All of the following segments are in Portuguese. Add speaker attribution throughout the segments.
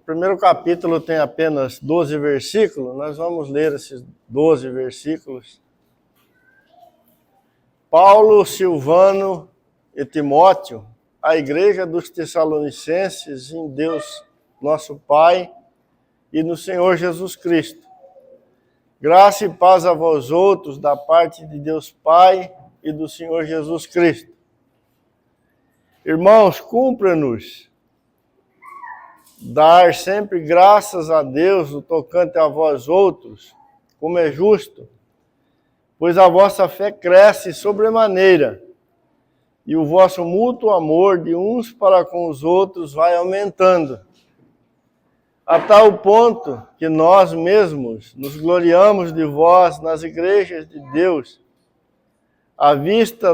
Speaker 1: primeiro capítulo tem apenas 12 versículos, nós vamos ler esses 12 versículos. Paulo, Silvano e Timóteo, a igreja dos Tessalonicenses, em Deus nosso Pai e no Senhor Jesus Cristo. Graça e paz a vós outros, da parte de Deus Pai e do Senhor Jesus Cristo. Irmãos, cumpra-nos dar sempre graças a Deus no tocante a vós outros, como é justo, pois a vossa fé cresce sobremaneira, e o vosso mútuo amor de uns para com os outros vai aumentando, a tal ponto que nós mesmos nos gloriamos de vós nas igrejas de Deus, à vista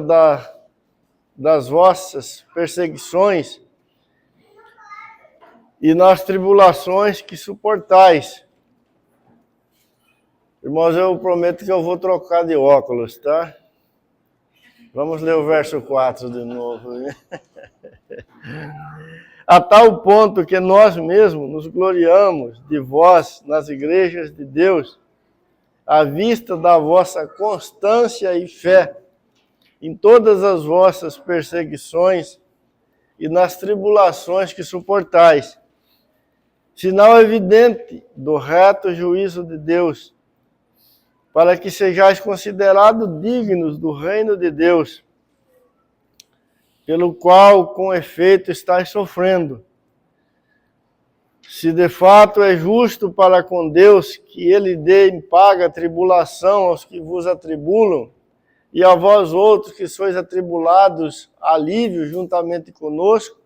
Speaker 1: das vossas perseguições e nas tribulações que suportais. Irmãos, eu prometo que eu vou trocar de óculos, tá? Vamos ler o verso 4 de novo. A tal ponto que nós mesmos nos gloriamos de vós nas igrejas de Deus, à vista da vossa constância e fé, em todas as vossas perseguições e nas tribulações que suportais. Sinal evidente do reto juízo de Deus, para que sejais considerados dignos do reino de Deus, pelo qual, com efeito, estáis sofrendo. Se de fato é justo para com Deus que ele dê em paga tribulação aos que vos atribulam, e a vós outros que sois atribulados, alívio juntamente conosco,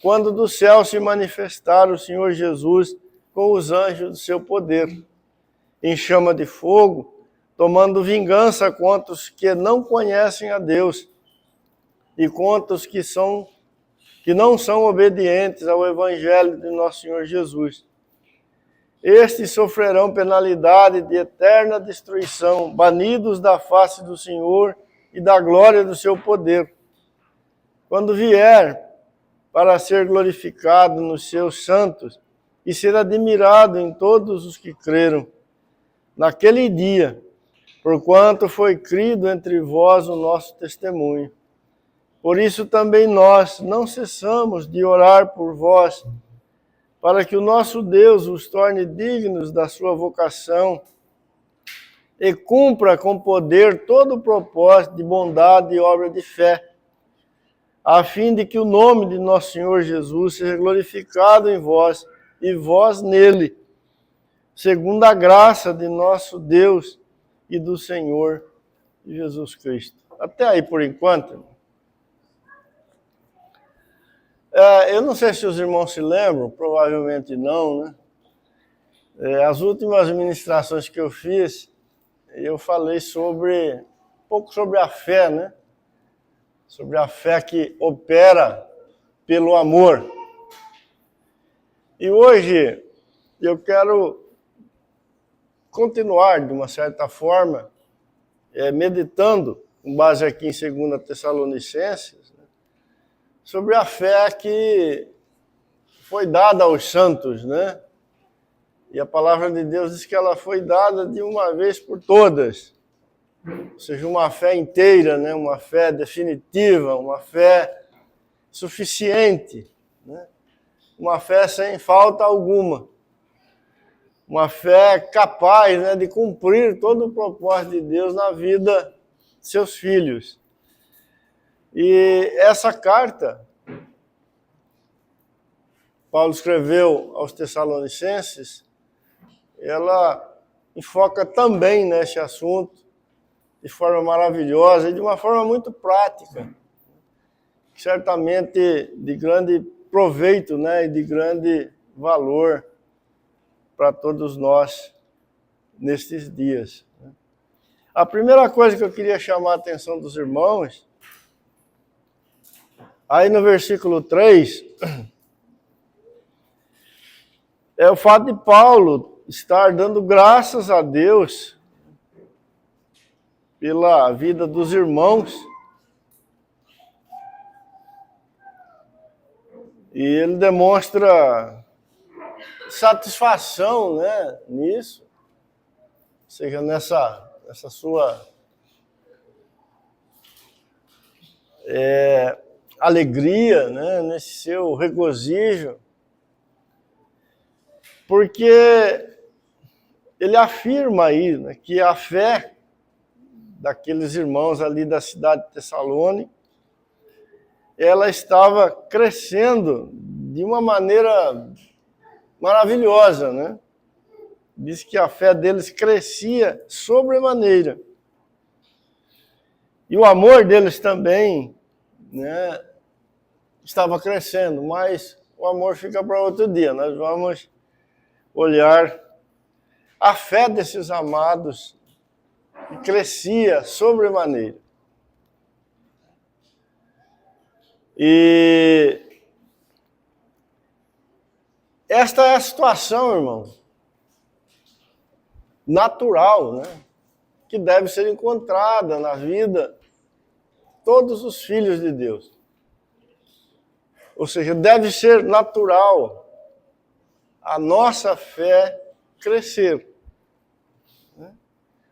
Speaker 1: quando do céu se manifestar o Senhor Jesus com os anjos do seu poder, em chama de fogo, tomando vingança contra os que não conhecem a Deus e contra os que não são obedientes ao Evangelho de nosso Senhor Jesus. Estes sofrerão penalidade de eterna destruição, banidos da face do Senhor e da glória do seu poder, quando vier para ser glorificado nos seus santos e ser admirado em todos os que creram. Naquele dia, porquanto foi crido entre vós o nosso testemunho. Por isso também nós não cessamos de orar por vós, para que o nosso Deus os torne dignos da sua vocação e cumpra com poder todo o propósito de bondade e obra de fé, a fim de que o nome de nosso Senhor Jesus seja glorificado em vós e vós nele, segundo a graça de nosso Deus e do Senhor Jesus Cristo. Até aí por enquanto. Eu não sei se os irmãos se lembram, provavelmente não, né? As últimas ministrações que eu fiz, eu falei um pouco sobre a fé, né? Sobre a fé que opera pelo amor. E hoje eu quero continuar, de uma certa forma, meditando, com base aqui em 2 Tessalonicenses, né, sobre a fé que foi dada aos santos, né? E a palavra de Deus diz que ela foi dada de uma vez por todas. Ou seja, uma fé inteira, né? Uma fé definitiva, uma fé suficiente, né? Uma fé sem falta alguma. Uma fé capaz, né, de cumprir todo o propósito de Deus na vida de seus filhos. E essa carta, Paulo escreveu aos Tessalonicenses, ela enfoca também nesse assunto de forma maravilhosa e de uma forma muito prática, certamente de grande proveito, né, e de grande valor para todos nós nestes dias. A primeira coisa que eu queria chamar a atenção dos irmãos, aí no versículo 3, é o fato de Paulo estar dando graças a Deus pela vida dos irmãos. E ele demonstra satisfação, né, nisso, ou seja, nessa sua alegria, né, nesse seu regozijo, porque ele afirma aí, né, que a fé daqueles irmãos ali da cidade de Tessalônica, ela estava crescendo de uma maneira maravilhosa, né? Diz que a fé deles crescia sobremaneira. E o amor deles também, né, estava crescendo, mas o amor fica para outro dia. Nós vamos olhar a fé desses amados que crescia sobremaneira. E esta é a situação, irmão, natural, né, que deve ser encontrada na vida de todos os filhos de Deus. Ou seja, deve ser natural a nossa fé crescer.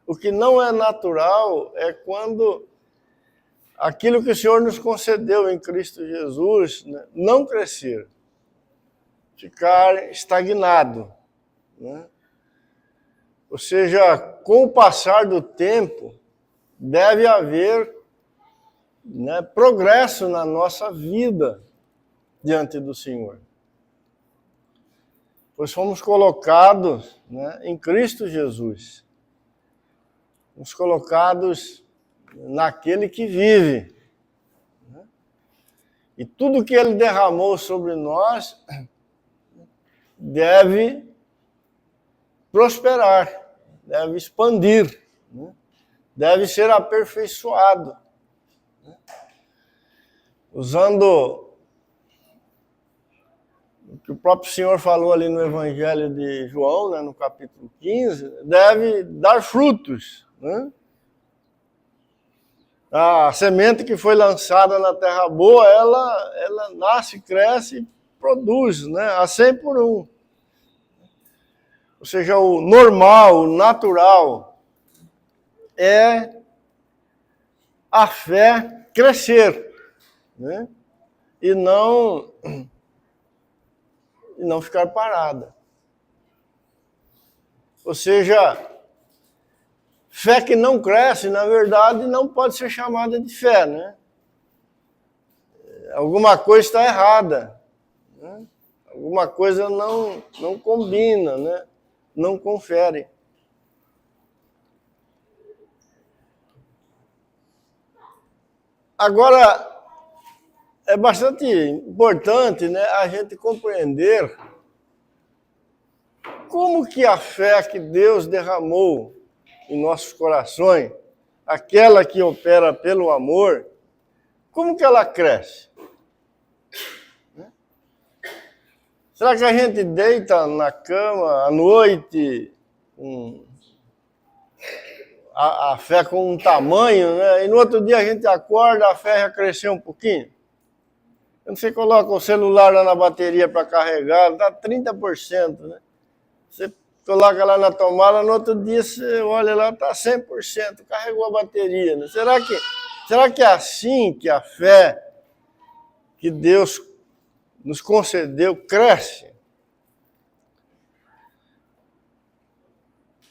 Speaker 1: O que não é natural é quando aquilo que o Senhor nos concedeu em Cristo Jesus, né, não crescer, ficar estagnado, né? Ou seja, com o passar do tempo, deve haver, né, progresso na nossa vida diante do Senhor. Pois fomos colocados, né, em Cristo Jesus. Fomos colocados naquele que vive. Né? E tudo que ele derramou sobre nós deve prosperar, deve expandir, né? Deve ser aperfeiçoado. Né? Usando o que o próprio Senhor falou ali no Evangelho de João, né, no capítulo 15, deve dar frutos. Né? A semente que foi lançada na terra boa, ela nasce, cresce e produz, né, a 100 por 1. Ou seja, o normal, o natural, é a fé crescer, né? E não ficar parada. Ou seja, fé que não cresce, na verdade, não pode ser chamada de fé, né? Alguma coisa está errada, né? Alguma coisa não combina, né? Não confere. Agora, é bastante importante, né, a gente compreender como que a fé que Deus derramou em nossos corações, aquela que opera pelo amor, como que ela cresce? Será que a gente deita na cama à noite com a fé com um tamanho, né? E no outro dia a gente acorda, a fé já cresceu um pouquinho? Quando você coloca o celular lá na bateria para carregar, dá 30%, né? Você coloca lá na tomada, no outro dia você olha lá, está 100%, carregou a bateria, né? Será que é assim que a fé que Deus nos concedeu cresce?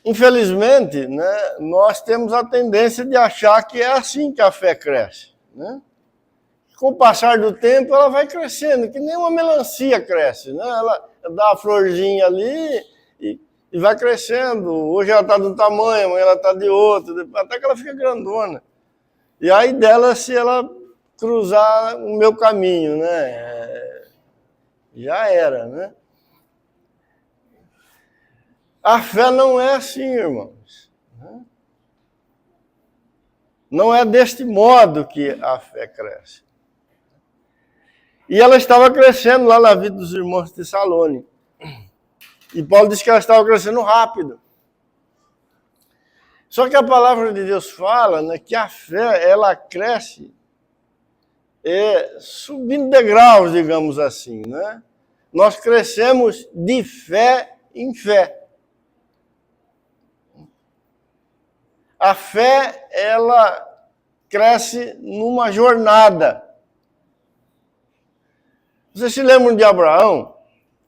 Speaker 1: Infelizmente, né, nós temos a tendência de achar que é assim que a fé cresce, né? Com o passar do tempo, ela vai crescendo, que nem uma melancia cresce, né? Ela dá a florzinha ali e vai crescendo. Hoje ela está de um tamanho, amanhã ela está de outro, até que ela fica grandona. E aí dela, se ela cruzar o meu caminho, né? Já era, né? A fé não é assim, irmãos. Não é deste modo que a fé cresce. E ela estava crescendo lá na vida dos irmãos de Tessalônica. E Paulo disse que ela estava crescendo rápido. Só que a palavra de Deus fala, né, que a fé, ela cresce subindo degraus, digamos assim, né? nós crescemos de fé em fé. A fé, ela cresce numa jornada. Vocês se lembram de Abraão?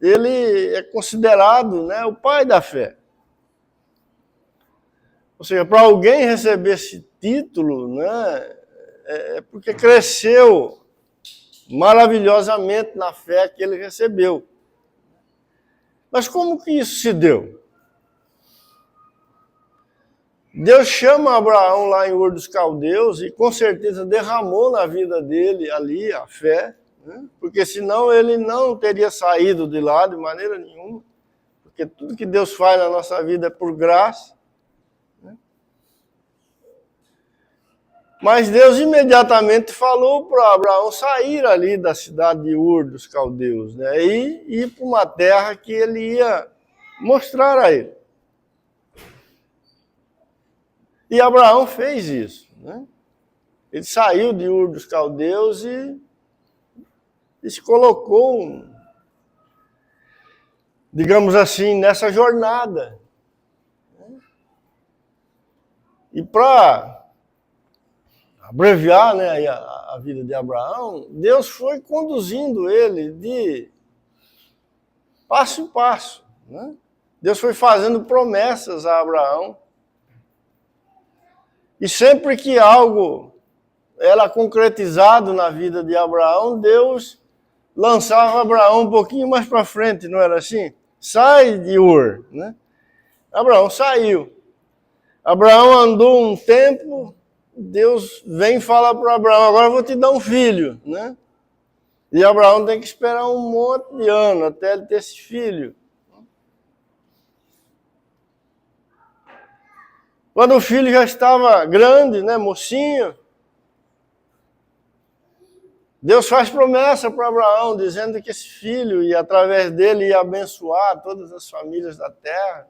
Speaker 1: Ele é considerado, né, o pai da fé. Ou seja, para alguém receber esse título, né, é porque cresceu maravilhosamente na fé que ele recebeu. Mas como que isso se deu? Deus chama Abraão lá em Ur dos Caldeus e com certeza derramou na vida dele ali a fé, né? Porque senão ele não teria saído de lá de maneira nenhuma, porque tudo que Deus faz na nossa vida é por graça. Né? Mas Deus imediatamente falou para Abraão sair ali da cidade de Ur dos Caldeus, né? E ir para uma terra que ele ia mostrar a ele. E Abraão fez isso, né? Ele saiu de Ur dos Caldeus e se colocou, digamos assim, nessa jornada. E para abreviar, né, a vida de Abraão, Deus foi conduzindo ele de passo em passo. Né? Deus foi fazendo promessas a Abraão. E sempre que algo era concretizado na vida de Abraão, Deus lançava Abraão um pouquinho mais para frente, não era assim? Sai de Ur, né? Abraão saiu. Abraão andou um tempo, Deus vem e fala para Abraão, agora eu vou te dar um filho, né? E Abraão tem que esperar um monte de anos até ele ter esse filho. Quando o filho já estava grande, né, mocinho, Deus faz promessa para Abraão, dizendo que esse filho, e através dele, ia abençoar todas as famílias da terra.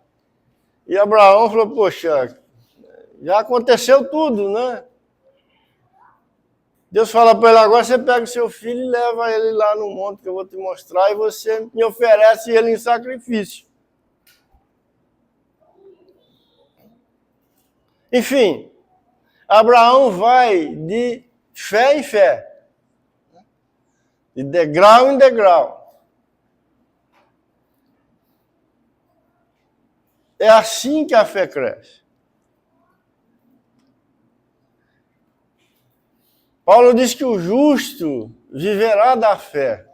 Speaker 1: E Abraão falou, poxa, já aconteceu tudo, né? Deus fala para ele, agora você pega o seu filho e leva ele lá no monte que eu vou te mostrar, e você me oferece ele em sacrifício. Enfim, Abraão vai de fé em fé, de degrau em degrau. É assim que a fé cresce. Paulo diz que o justo viverá da fé.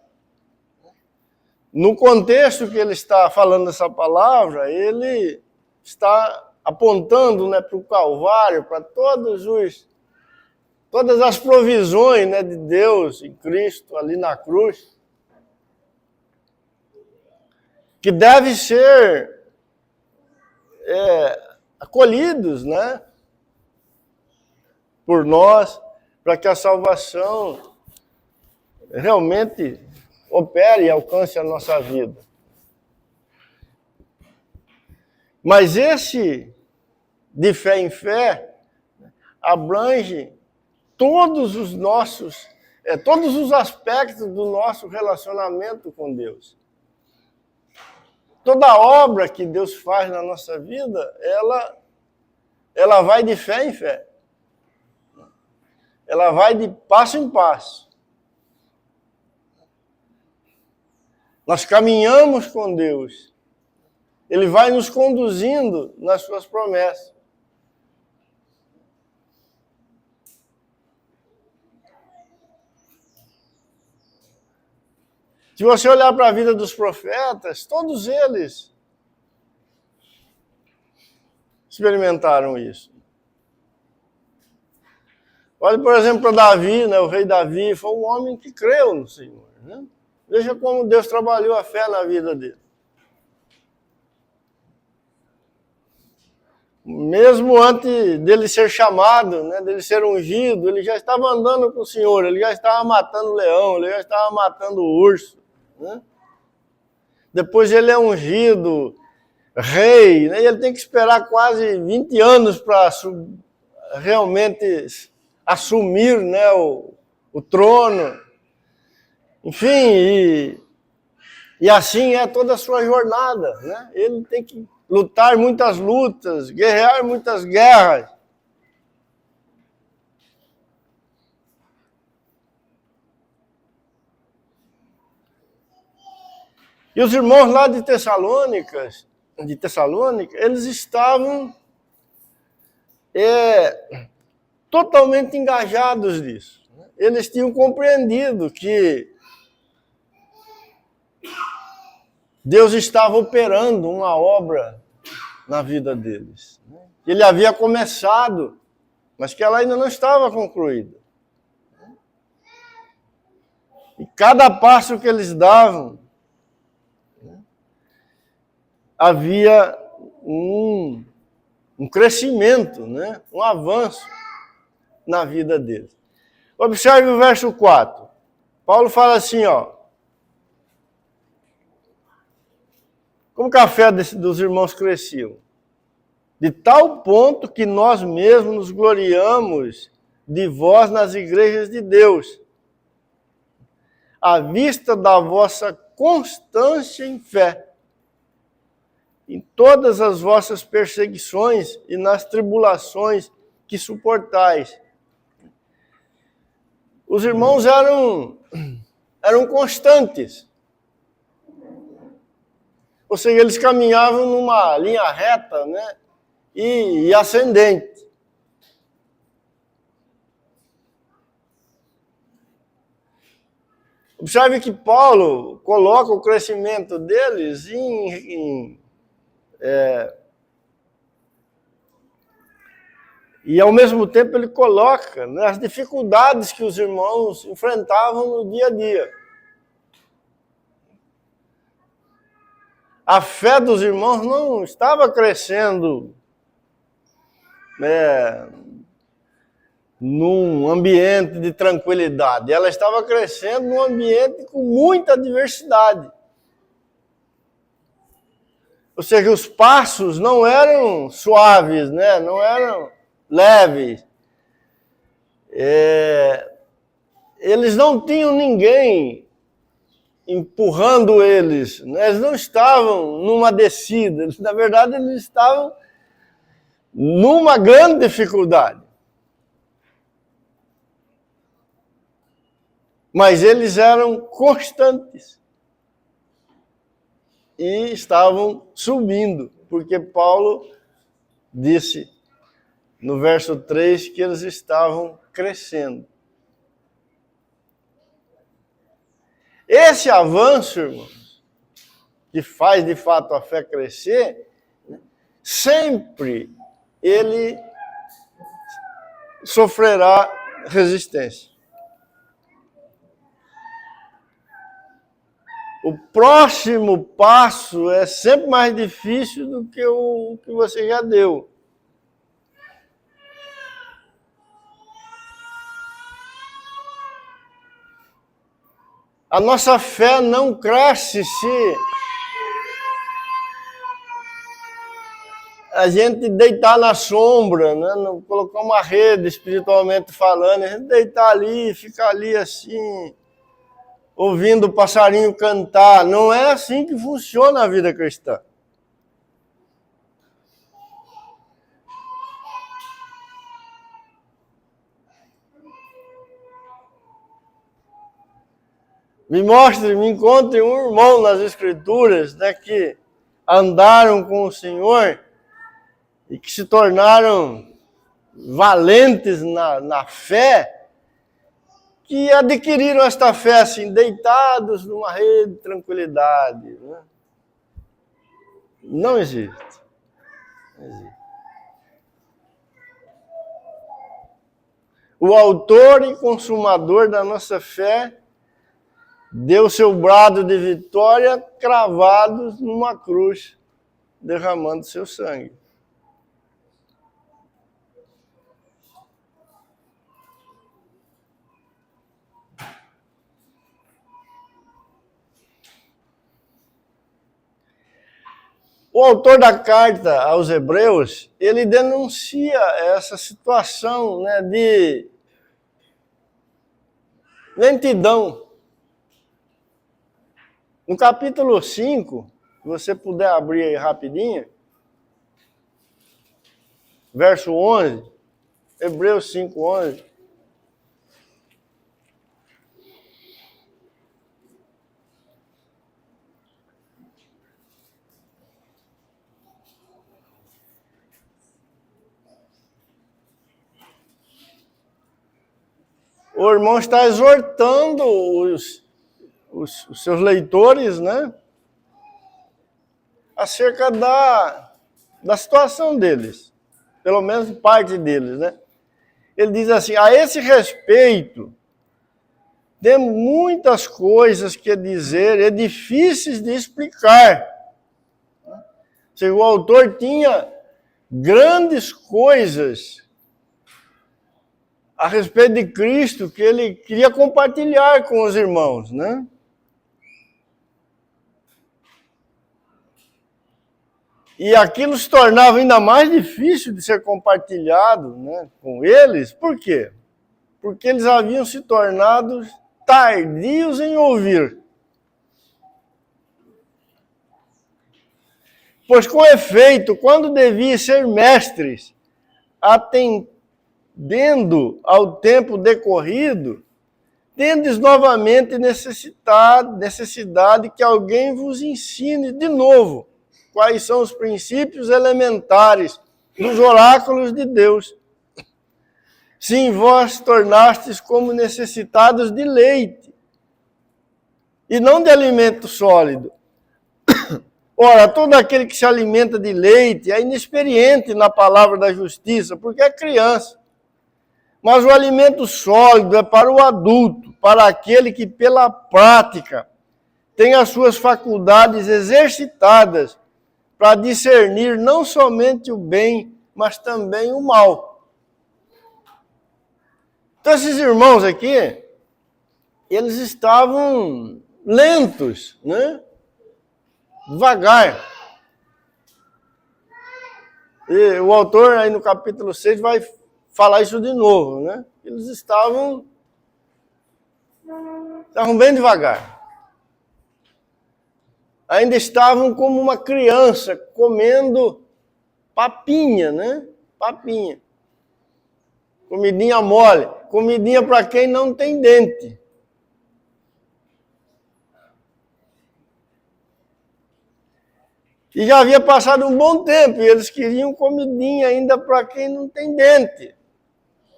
Speaker 1: No contexto que ele está falando essa palavra, ele está apontando, né, para o Calvário, para todas as provisões, né, de Deus em Cristo ali na cruz, que devem ser acolhidos, né, por nós, para que a salvação realmente opere e alcance a nossa vida. Mas esse de fé em fé abrange todos os aspectos do nosso relacionamento com Deus. Toda obra que Deus faz na nossa vida, ela vai de fé em fé. Ela vai de passo em passo. Nós caminhamos com Deus. Ele vai nos conduzindo nas suas promessas. Se você olhar para a vida dos profetas, todos eles experimentaram isso. Olha, por exemplo, para Davi, né? O rei Davi foi um homem que creu no Senhor. Né? Veja como Deus trabalhou a fé na vida dele. Mesmo antes dele ser chamado, né, dele ser ungido, ele já estava andando com o Senhor, ele já estava matando leão, ele já estava matando urso. Né? Depois ele é ungido rei, né, e ele tem que esperar quase 20 anos para realmente assumir, né, o trono. Enfim, E assim é toda a sua jornada, né? Ele tem que lutar muitas lutas, guerrear muitas guerras. E os irmãos lá de Tessalônica, eles estavam totalmente engajados nisso. Eles tinham compreendido que Deus estava operando uma obra na vida deles. Ele havia começado, mas que ela ainda não estava concluída. E cada passo que eles davam, havia um crescimento, né? Um avanço na vida deles. Observe o verso 4. Paulo fala assim, ó. Como que a fé dos irmãos crescia? De tal ponto que nós mesmos nos gloriamos de vós nas igrejas de Deus, à vista da vossa constância em fé, em todas as vossas perseguições e nas tribulações que suportais. Os irmãos eram constantes. Ou seja, eles caminhavam numa linha reta, né? E ascendente. Observe que Paulo coloca o crescimento deles e ao mesmo tempo ele coloca, né, as dificuldades que os irmãos enfrentavam no dia a dia. A fé dos irmãos não estava crescendo num ambiente de tranquilidade. Ela estava crescendo num ambiente com muita diversidade. Ou seja, os passos não eram suaves, né? Não eram leves. Eles não tinham ninguém empurrando eles. Né? Eles não estavam numa descida. Na verdade, eles estavam numa grande dificuldade. Mas eles eram constantes. E estavam subindo. Porque Paulo disse no verso 3 que eles estavam crescendo. Esse avanço, irmãos, que faz de fato a fé crescer, sempre ele sofrerá resistência. O próximo passo é sempre mais difícil do que o que você já deu. A nossa fé não cresce se a gente deitar na sombra, né? Não colocar uma rede espiritualmente falando, a gente deitar ali, ficar ali assim, ouvindo o passarinho cantar. Não é assim que funciona a vida cristã. Me encontre um irmão nas Escrituras, né, que andaram com o Senhor e que se tornaram valentes na fé, que adquiriram esta fé assim, deitados numa rede de tranquilidade. Né? Não existe. Não existe. O autor e consumador da nossa fé deu seu brado de vitória cravados numa cruz, derramando seu sangue. O autor da carta aos Hebreus, ele denuncia essa situação, né, de lentidão. No capítulo 5, se você puder abrir aí rapidinho, verso 11, Hebreus 5, 11. O irmão está exortando os seus leitores, né? Acerca da situação deles. Pelo menos parte deles, né? Ele diz assim, a esse respeito, tem muitas coisas que dizer e difíceis de explicar. O autor tinha grandes coisas a respeito de Cristo que ele queria compartilhar com os irmãos, né? E aquilo se tornava ainda mais difícil de ser compartilhado, né, com eles. Por quê? Porque eles haviam se tornado tardios em ouvir. Pois, com efeito, quando deviam ser mestres, atendendo ao tempo decorrido, tendes novamente necessidade que alguém vos ensine de novo quais são os princípios elementares dos oráculos de Deus. Sim, vós tornastes como necessitados de leite, e não de alimento sólido. Ora, todo aquele que se alimenta de leite é inexperiente na palavra da justiça, porque é criança. Mas o alimento sólido é para o adulto, para aquele que pela prática tem as suas faculdades exercitadas para discernir não somente o bem, mas também o mal. Então, esses irmãos aqui, eles estavam lentos, né? Devagar. E o autor, aí no capítulo 6, vai falar isso de novo, né? Eles estavam bem devagar. Ainda estavam como uma criança comendo papinha, né? Papinha. Comidinha mole. Comidinha para quem não tem dente. E já havia passado um bom tempo e eles queriam comidinha ainda para quem não tem dente.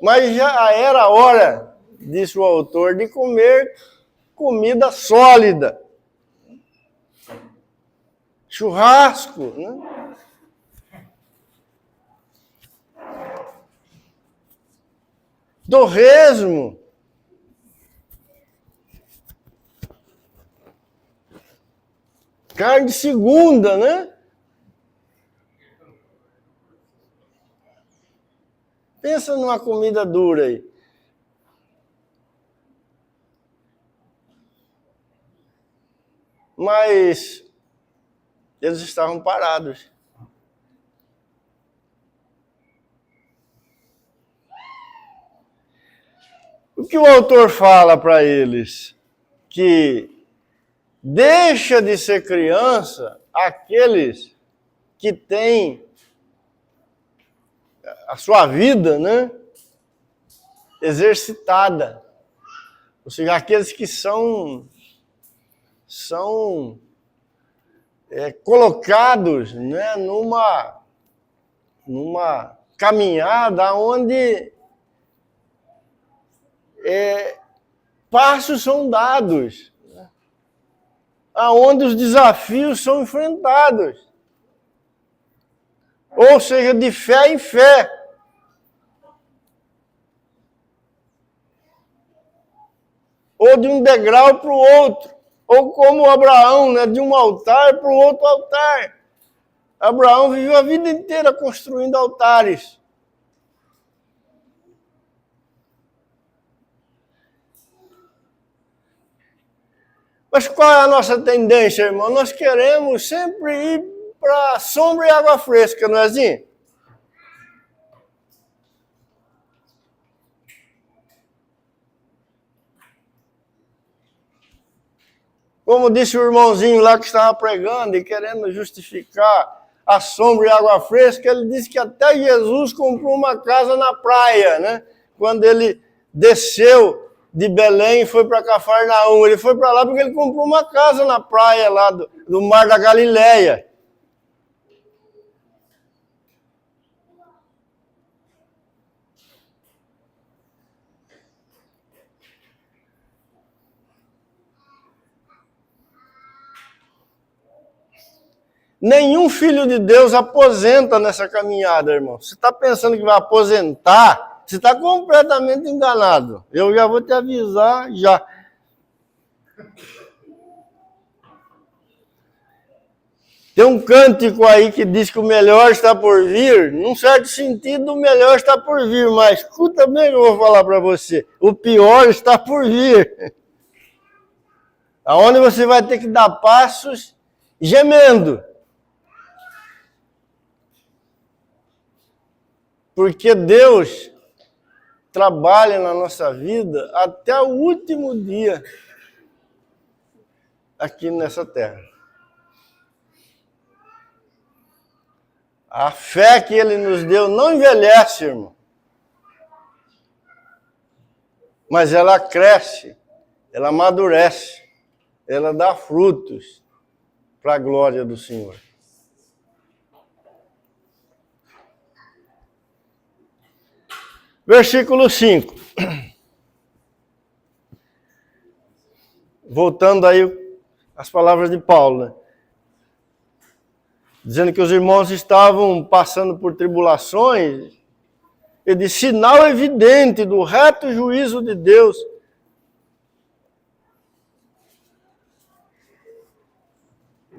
Speaker 1: Mas já era hora, disse o autor, de comer comida sólida. Churrasco, né? Torresmo. Carne de segunda, né? Pensa numa comida dura aí. Mas eles estavam parados. O que o autor fala para eles? Que deixa de ser criança aqueles que têm a sua vida, né, exercitada. Ou seja, aqueles que são colocados, né, numa caminhada onde passos são dados, né, aonde os desafios são enfrentados. Ou seja, de fé em fé. Ou de um degrau para o outro. Ou como Abraão, né, de um altar para o outro altar. Abraão viveu a vida inteira construindo altares. Mas qual é a nossa tendência, irmão? Nós queremos sempre ir para sombra e água fresca, não é assim? Como disse o irmãozinho lá que estava pregando e querendo justificar a sombra e a água fresca, ele disse que até Jesus comprou uma casa na praia, né? Quando ele desceu de Belém e foi para Cafarnaum. Ele foi para lá porque ele comprou uma casa na praia lá do Mar da Galileia. Nenhum filho de Deus aposenta nessa caminhada, irmão. Você está pensando que vai aposentar? Você está completamente enganado. Eu já vou te avisar já. Tem um cântico aí que diz que o melhor está por vir. Num certo sentido, o melhor está por vir. Mas escuta bem o que eu vou falar para você. O pior está por vir. Aonde você vai ter que dar passos gemendo. Porque Deus trabalha na nossa vida até o último dia aqui nessa terra. A fé que Ele nos deu não envelhece, irmão. Mas ela cresce, ela amadurece, ela dá frutos para a glória do Senhor. Versículo 5. Voltando aí às palavras de Paulo, né? Dizendo que os irmãos estavam passando por tribulações, e de sinal evidente do reto juízo de Deus.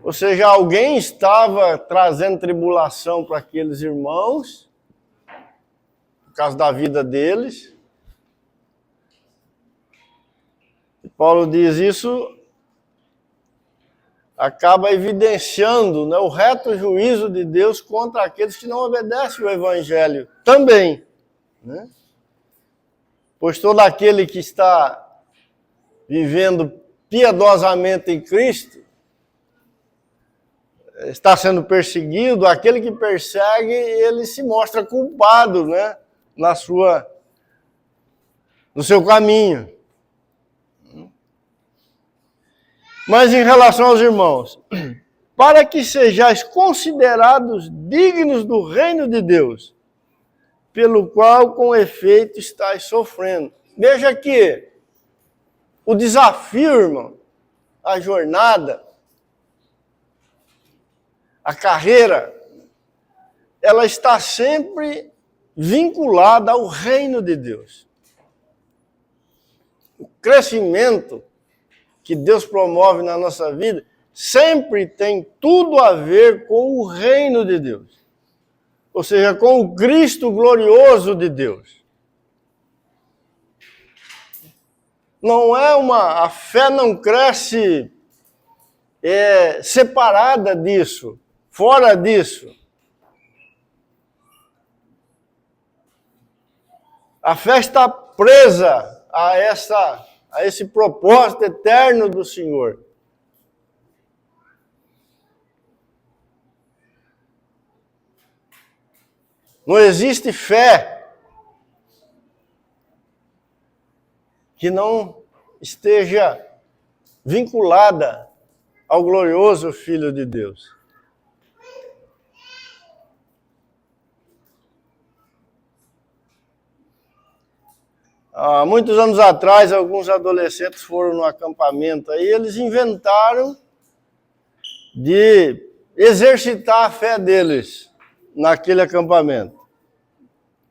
Speaker 1: Ou seja, alguém estava trazendo tribulação para aqueles irmãos, por causa da vida deles. E Paulo diz isso, acaba evidenciando, né, o reto juízo de Deus contra aqueles que não obedecem o Evangelho também. Né? Pois todo aquele que está vivendo piedosamente em Cristo está sendo perseguido. Aquele que persegue, ele se mostra culpado, né, no seu caminho. Mas em relação aos irmãos, para que sejais considerados dignos do reino de Deus, pelo qual com efeito estáis sofrendo. Veja que o desafio, irmão, a jornada, a carreira, ela está sempre vinculada ao reino de Deus. O crescimento que Deus promove na nossa vida sempre tem tudo a ver com o reino de Deus. Ou seja, com o Cristo glorioso de Deus. Não é a fé não cresce separada disso, fora disso. A fé está presa a esse propósito eterno do Senhor. Não existe fé que não esteja vinculada ao glorioso Filho de Deus. Há muitos anos atrás, alguns adolescentes foram no acampamento aí, eles inventaram de exercitar a fé deles naquele acampamento.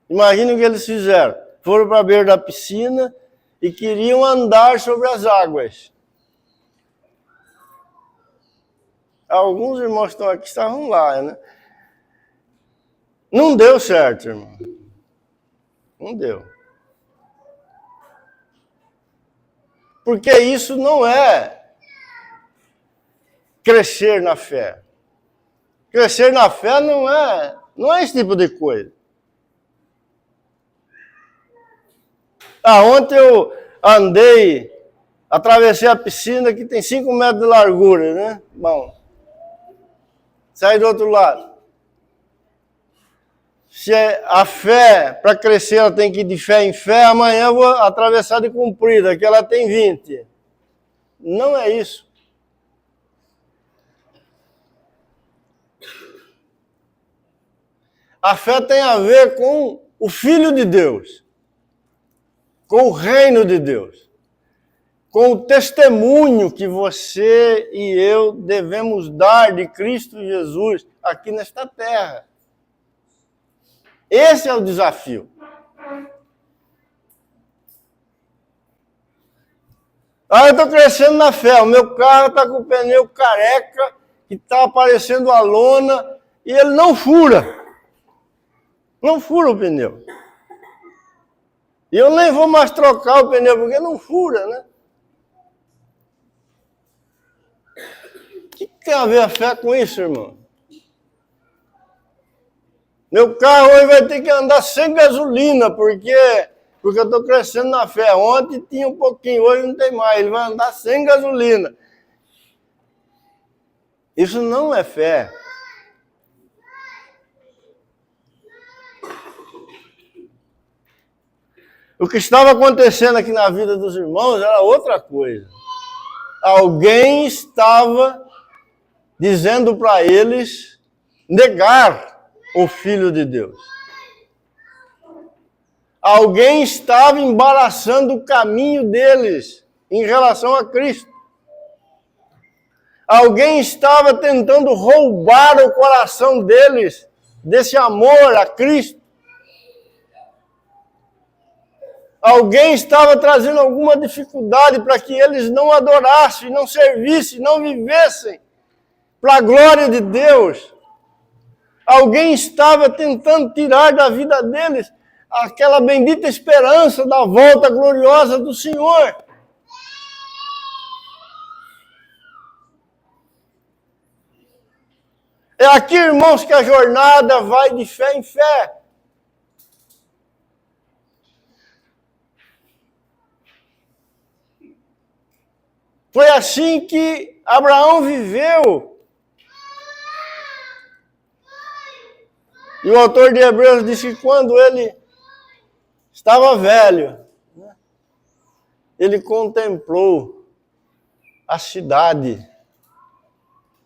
Speaker 1: Imagina o que eles fizeram. Foram para a beira da piscina e queriam andar sobre as águas. Alguns irmãos que estão aqui estavam lá, né? Não deu certo, irmão. Não deu. Porque isso não é crescer na fé. Crescer na fé não é esse tipo de coisa. Ontem eu andei Atravessei a piscina que tem 5 metros de largura, né? Bom, saí do outro lado. Se a fé, para crescer, ela tem que ir de fé em fé, amanhã eu vou atravessar de comprida, que ela tem 20. Não é isso. A fé tem a ver com o Filho de Deus, com o reino de Deus, com o testemunho que você e eu devemos dar de Cristo Jesus aqui nesta terra. Esse é o desafio. Eu estou crescendo na fé, o meu carro está com o pneu careca, que está aparecendo a lona, e ele não fura. Não fura o pneu. E eu nem vou mais trocar o pneu, porque não fura, né? O que tem a ver a fé com isso, irmão? Meu carro hoje vai ter que andar sem gasolina, porque eu estou crescendo na fé. Ontem tinha um pouquinho, hoje não tem mais. Ele vai andar sem gasolina. Isso não é fé. O que estava acontecendo aqui na vida dos irmãos era outra coisa. Alguém estava dizendo para eles negar o Filho de Deus. Alguém estava embaraçando o caminho deles em relação a Cristo. Alguém estava tentando roubar o coração deles desse amor a Cristo. Alguém estava trazendo alguma dificuldade para que eles não adorassem, não servissem, não vivessem para a glória de Deus. Alguém estava tentando tirar da vida deles aquela bendita esperança da volta gloriosa do Senhor. É aqui, irmãos, que a jornada vai de fé em fé. Foi assim que Abraão viveu. E o autor de Hebreus disse que quando ele estava velho, ele contemplou a cidade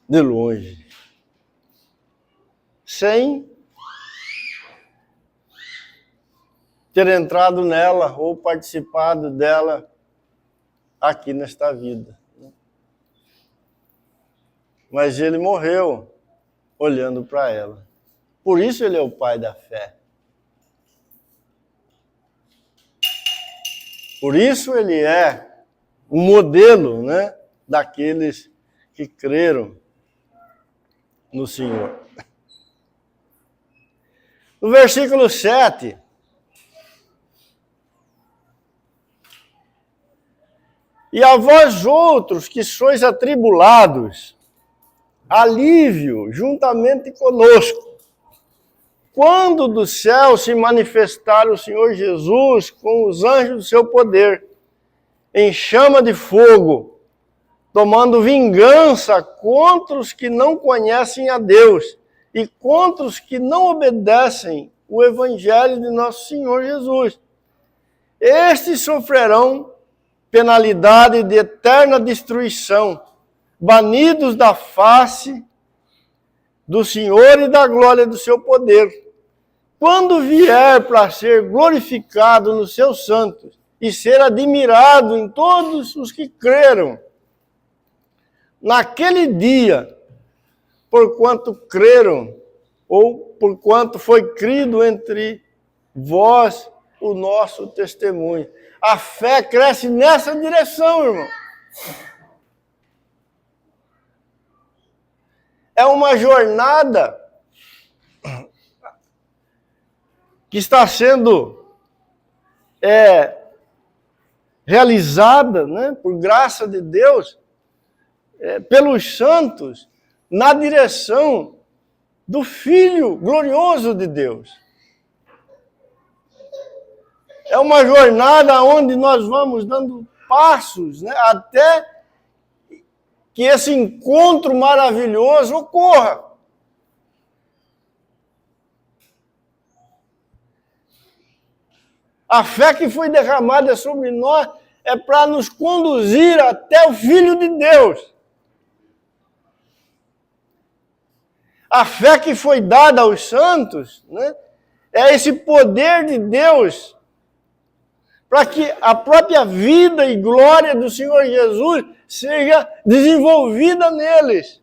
Speaker 1: de longe, sem ter entrado nela ou participado dela aqui nesta vida. Mas ele morreu olhando para ela. Por isso ele é o pai da fé. Por isso ele é o modelo, né, daqueles que creram no Senhor. No versículo 7, e a vós outros que sois atribulados, alívio juntamente conosco, quando do céu se manifestar o Senhor Jesus com os anjos do seu poder, em chama de fogo, tomando vingança contra os que não conhecem a Deus e contra os que não obedecem o evangelho de nosso Senhor Jesus. Estes sofrerão penalidade de eterna destruição, banidos da face do Senhor e da glória do seu poder, quando vier para ser glorificado nos seus santos e ser admirado em todos os que creram. Naquele dia, porquanto creram, ou porquanto foi crido entre vós o nosso testemunho. A fé cresce nessa direção, irmão. É uma jornada que está sendo realizada, né, por graça de Deus, pelos santos, na direção do Filho glorioso de Deus. É uma jornada onde nós vamos dando passos, né, até que esse encontro maravilhoso ocorra. A fé que foi derramada sobre nós é para nos conduzir até o Filho de Deus. A fé que foi dada aos santos, né, é esse poder de Deus para que a própria vida e glória do Senhor Jesus seja desenvolvida neles.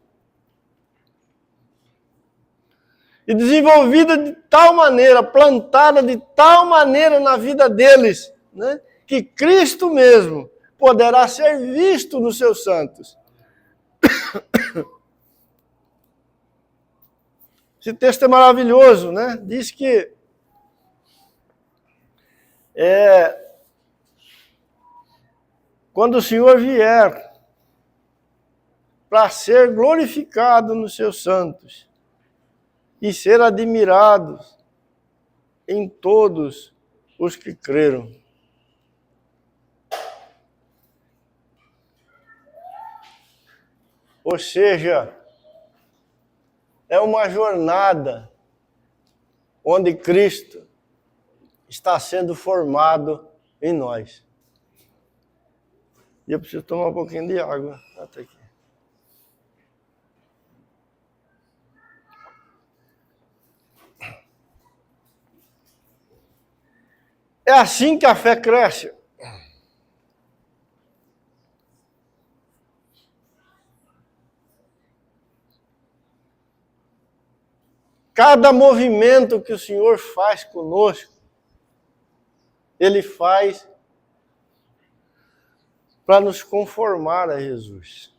Speaker 1: E desenvolvida de tal maneira, plantada de tal maneira na vida deles, né, que Cristo mesmo poderá ser visto nos seus santos. Esse texto é maravilhoso, né? Diz que quando o Senhor vier para ser glorificado nos seus santos e ser admirado em todos os que creram. Ou seja, é uma jornada onde Cristo está sendo formado em nós. E eu preciso tomar um pouquinho de água até aqui. É assim que a fé cresce. Cada movimento que o Senhor faz conosco, Ele faz para nos conformar a Jesus.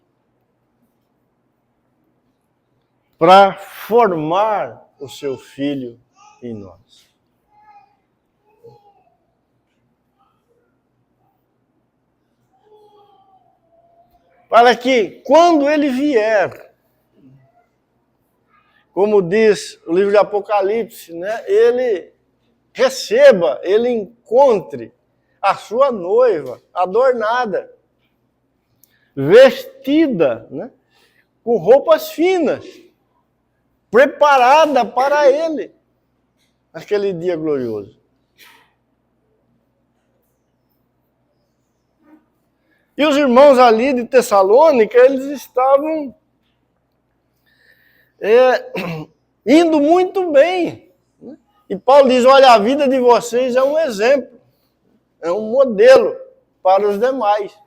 Speaker 1: Para formar o seu Filho em nós. Para que, quando Ele vier, como diz o livro de Apocalipse, né, Ele receba, Ele encontre a sua noiva adornada, vestida, né, com roupas finas, preparada para Ele, naquele dia glorioso. E os irmãos ali de Tessalônica, eles estavam indo muito bem. E Paulo diz, olha, a vida de vocês é um exemplo, é um modelo para os demais.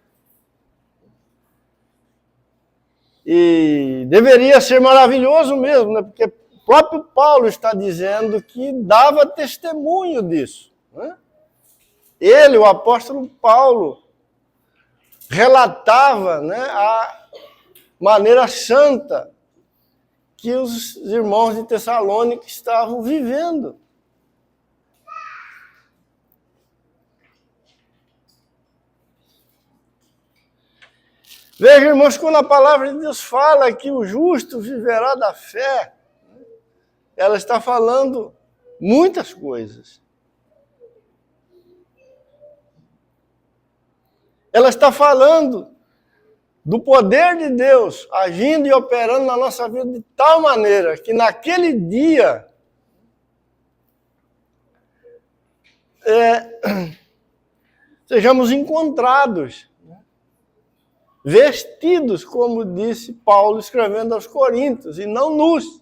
Speaker 1: E deveria ser maravilhoso mesmo, né? Porque o próprio Paulo está dizendo que dava testemunho disso. Né? Ele, o apóstolo Paulo, relatava, né, a maneira santa que os irmãos de Tessalônica estavam vivendo. Veja, irmãos, quando a palavra de Deus fala que o justo viverá da fé, ela está falando muitas coisas. Ela está falando do poder de Deus agindo e operando na nossa vida de tal maneira que naquele dia sejamos encontrados, vestidos, como disse Paulo escrevendo aos Coríntios, e não nus.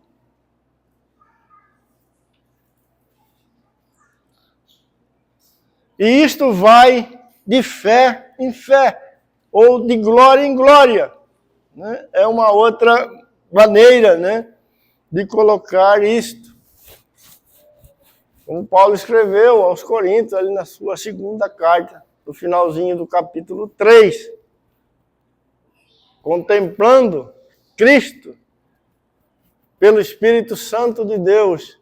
Speaker 1: E isto vai de fé em fé, ou de glória em glória. Né? É uma outra maneira, né, de colocar isto. Como Paulo escreveu aos Coríntios, ali na sua segunda carta, no finalzinho do capítulo 3. Contemplando Cristo, pelo Espírito Santo de Deus,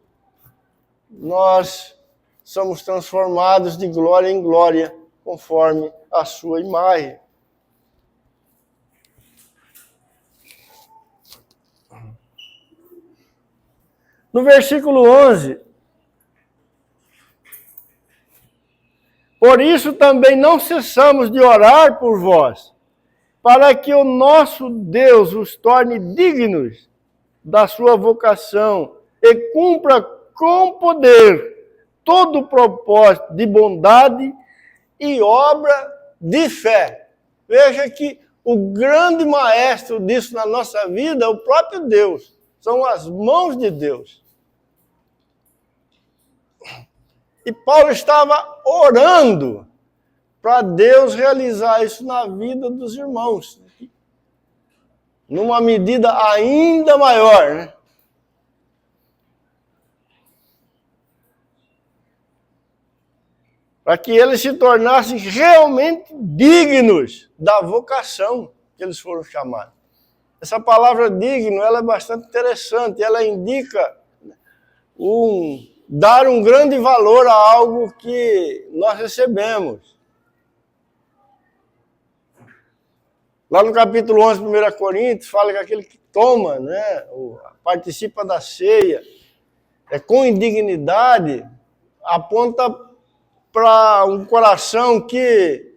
Speaker 1: nós somos transformados de glória em glória, conforme a sua imagem. No versículo 11, Por isso também não cessamos de orar por vós, para que o nosso Deus os torne dignos da sua vocação e cumpra com poder todo o propósito de bondade e obra de fé. Veja que o grande maestro disso na nossa vida é o próprio Deus. São as mãos de Deus. E Paulo estava orando para Deus realizar isso na vida dos irmãos. Numa medida ainda maior, né? Para que eles se tornassem realmente dignos da vocação que eles foram chamados. Essa palavra digno, ela é bastante interessante, ela indica dar um grande valor a algo que nós recebemos. Lá no capítulo 11, 1 Coríntios, fala que aquele que toma, né, participa da ceia, com indignidade, aponta para um coração que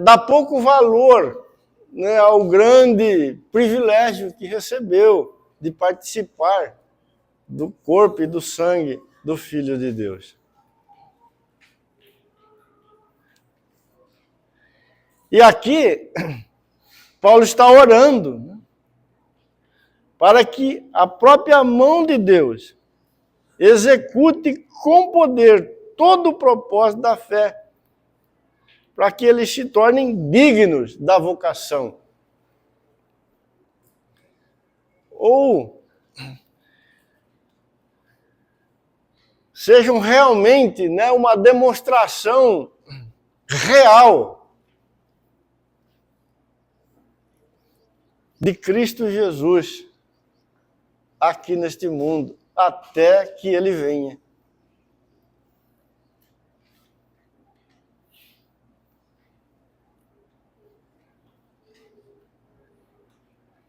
Speaker 1: dá pouco valor, né, ao grande privilégio que recebeu de participar do corpo e do sangue do Filho de Deus. E aqui, Paulo está orando, né, para que a própria mão de Deus execute com poder todo o propósito da fé, para que eles se tornem dignos da vocação. Ou sejam realmente, né, uma demonstração real de Cristo Jesus aqui neste mundo, até que ele venha.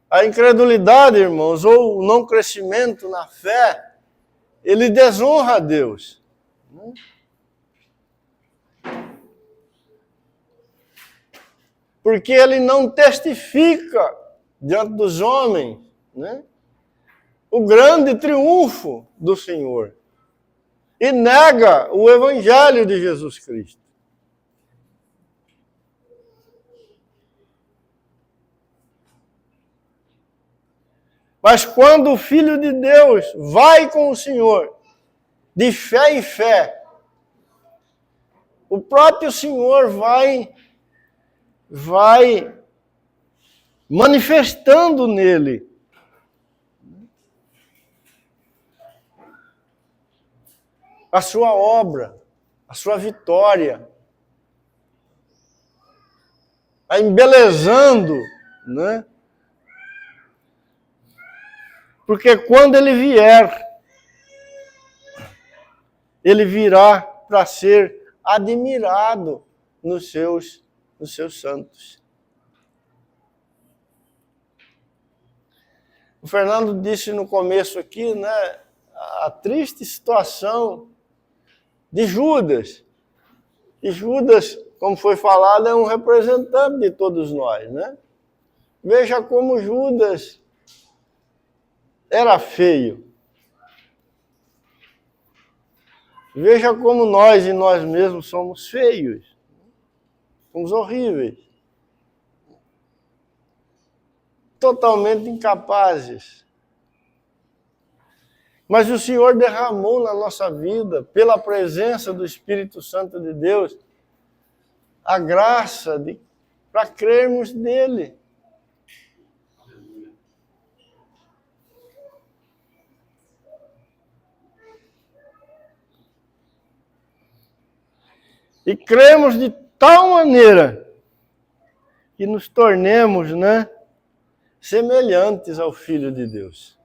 Speaker 1: A incredulidade, irmãos, ou o não crescimento na fé, ele desonra a Deus. Porque ele não testifica diante dos homens, né, o grande triunfo do Senhor. E nega o Evangelho de Jesus Cristo. Mas quando o Filho de Deus vai com o Senhor, de fé em fé, o próprio Senhor vai manifestando nele a sua obra, a sua vitória, a embelezando, né? Porque quando ele vier, ele virá para ser admirado nos seus santos. O Fernando disse no começo aqui, né, a triste situação de Judas. E Judas, como foi falado, é um representante de todos nós, né? Veja como Judas era feio. Veja como nós e nós mesmos somos feios. Somos horríveis. Totalmente incapazes. Mas o Senhor derramou na nossa vida, pela presença do Espírito Santo de Deus, a graça para crermos nele. E cremos de tal maneira que nos tornemos, né, semelhantes ao Filho de Deus.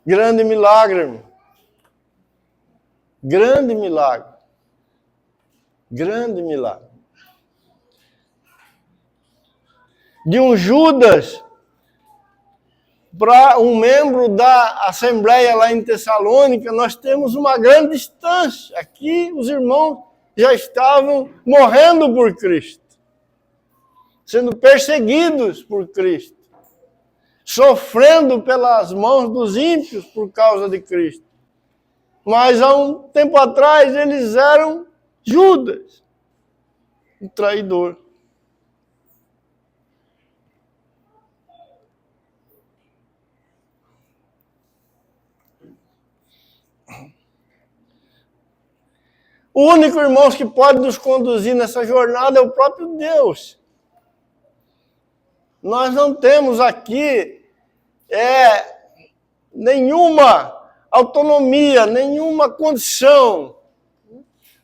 Speaker 1: Grande milagre, irmão. Grande milagre. Grande milagre. De um Judas para um membro da Assembleia lá em Tessalônica, nós temos uma grande distância. Aqui os irmãos já estavam morrendo por Cristo, sendo perseguidos por Cristo, sofrendo pelas mãos dos ímpios por causa de Cristo. Mas há um tempo atrás eles eram Judas, um traidor. O único, irmãos, que pode nos conduzir nessa jornada é o próprio Deus. Nós não temos aqui nenhuma autonomia, nenhuma condição.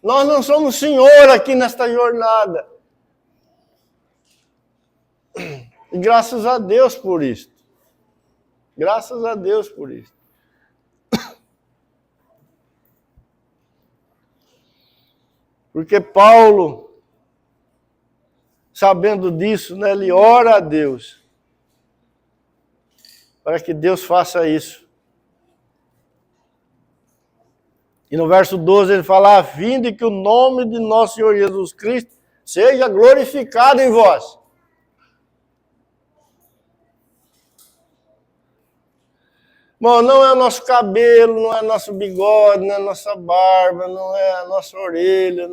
Speaker 1: Nós não somos Senhor aqui nesta jornada. E graças a Deus por isso. Graças a Deus por isso. Porque Paulo, sabendo disso, né, ele ora a Deus para que Deus faça isso. E no verso 12 ele fala: a fim de que o nome de nosso Senhor Jesus Cristo seja glorificado em vós. Bom, não é o nosso cabelo, não é nosso bigode, não é a nossa barba, não é a nossa orelha,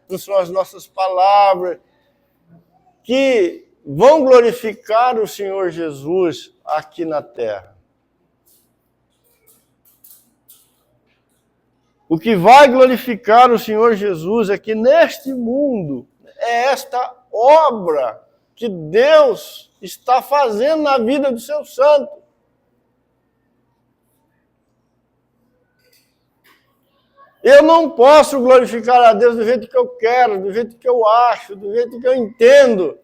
Speaker 1: não são as nossas palavras que vão glorificar o Senhor Jesus aqui na terra. O que vai glorificar o Senhor Jesus aqui neste mundo é esta obra que Deus está fazendo na vida do seu santo. Eu não posso glorificar a Deus do jeito que eu quero, do jeito que eu acho, do jeito que eu entendo.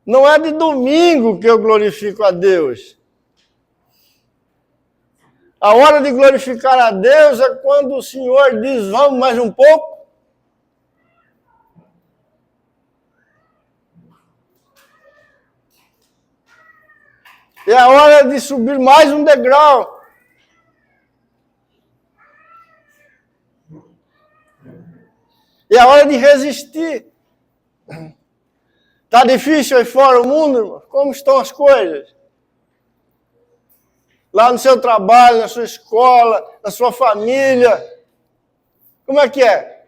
Speaker 1: Não é de domingo que eu glorifico a Deus. A hora de glorificar a Deus é quando o Senhor diz: vamos mais um pouco. É a hora de subir mais um degrau. É a hora de resistir. Está difícil aí fora o mundo, irmão? Como estão as coisas? Lá no seu trabalho, na sua escola, na sua família. Como é que é?